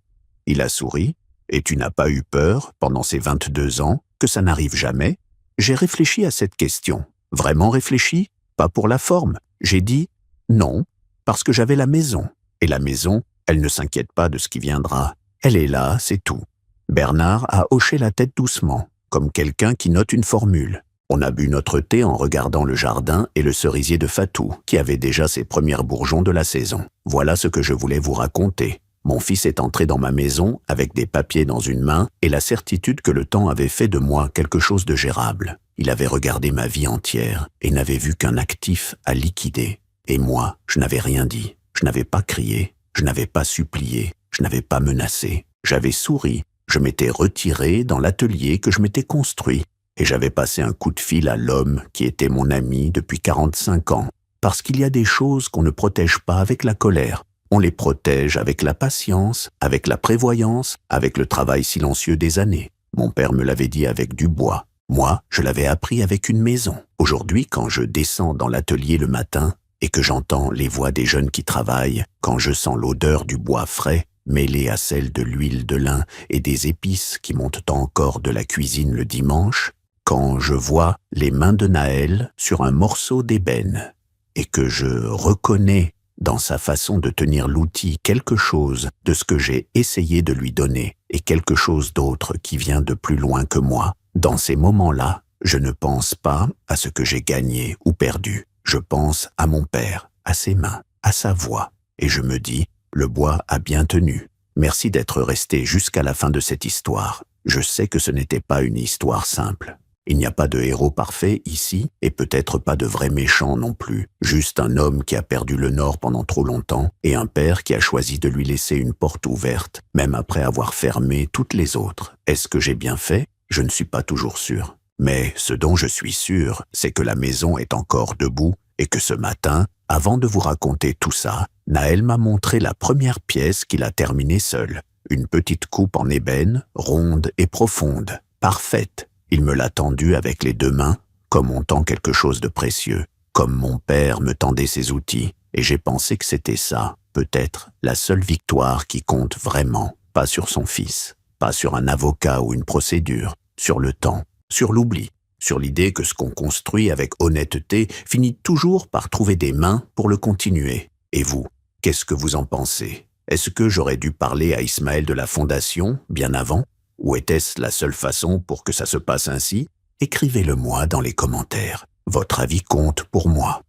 Il a souri. « Et tu n'as pas eu peur, pendant ces 22 ans, que ça n'arrive jamais ?» J'ai réfléchi à cette question. Vraiment réfléchi, pas pour la forme. J'ai dit « non », parce que j'avais la maison. Et la maison, elle ne s'inquiète pas de ce qui viendra. Elle est là, c'est tout. Bernard a hoché la tête doucement, comme quelqu'un qui note une formule. On a bu notre thé en regardant le jardin et le cerisier de Fatou, qui avait déjà ses premiers bourgeons de la saison. Voilà ce que je voulais vous raconter. Mon fils est entré dans ma maison avec des papiers dans une main et la certitude que le temps avait fait de moi quelque chose de gérable. Il avait regardé ma vie entière et n'avait vu qu'un actif à liquider. Et moi, je n'avais rien dit. Je n'avais pas crié, je n'avais pas supplié, je n'avais pas menacé. J'avais souri, je m'étais retiré dans l'atelier que je m'étais construit et j'avais passé un coup de fil à l'homme qui était mon ami depuis 45 ans. Parce qu'il y a des choses qu'on ne protège pas avec la colère. On les protège avec la patience, avec la prévoyance, avec le travail silencieux des années. Mon père me l'avait dit avec du bois. Moi, je l'avais appris avec une maison. Aujourd'hui, quand je descends dans l'atelier le matin et que j'entends les voix des jeunes qui travaillent, quand je sens l'odeur du bois frais mêlée à celle de l'huile de lin et des épices qui montent encore de la cuisine le dimanche, quand je vois les mains de Naël sur un morceau d'ébène et que je reconnais dans sa façon de tenir l'outil quelque chose de ce que j'ai essayé de lui donner et quelque chose d'autre qui vient de plus loin que moi, dans ces moments-là, je ne pense pas à ce que j'ai gagné ou perdu. Je pense à mon père, à ses mains, à sa voix, et je me dis, le bois a bien tenu. Merci d'être resté jusqu'à la fin de cette histoire. Je sais que ce n'était pas une histoire simple. Il n'y a pas de héros parfait ici, et peut-être pas de vrai méchant non plus. Juste un homme qui a perdu le Nord pendant trop longtemps, et un père qui a choisi de lui laisser une porte ouverte, même après avoir fermé toutes les autres. Est-ce que j'ai bien fait? Je ne suis pas toujours sûr. Mais ce dont je suis sûr, c'est que la maison est encore debout, et que ce matin, avant de vous raconter tout ça, Naël m'a montré la première pièce qu'il a terminée seul. Une petite coupe en ébène, ronde et profonde, parfaite. Il me l'a tendue avec les 2 mains, comme on tend quelque chose de précieux, comme mon père me tendait ses outils, et j'ai pensé que c'était ça, peut-être, la seule victoire qui compte vraiment, pas sur son fils, pas sur un avocat ou une procédure, sur le temps, sur l'oubli, sur l'idée que ce qu'on construit avec honnêteté finit toujours par trouver des mains pour le continuer. Et vous, qu'est-ce que vous en pensez? Est-ce que j'aurais dû parler à Ismaël de la Fondation, bien avant? Ou était-ce la seule façon pour que ça se passe ainsi? Écrivez-le moi dans les commentaires. Votre avis compte pour moi.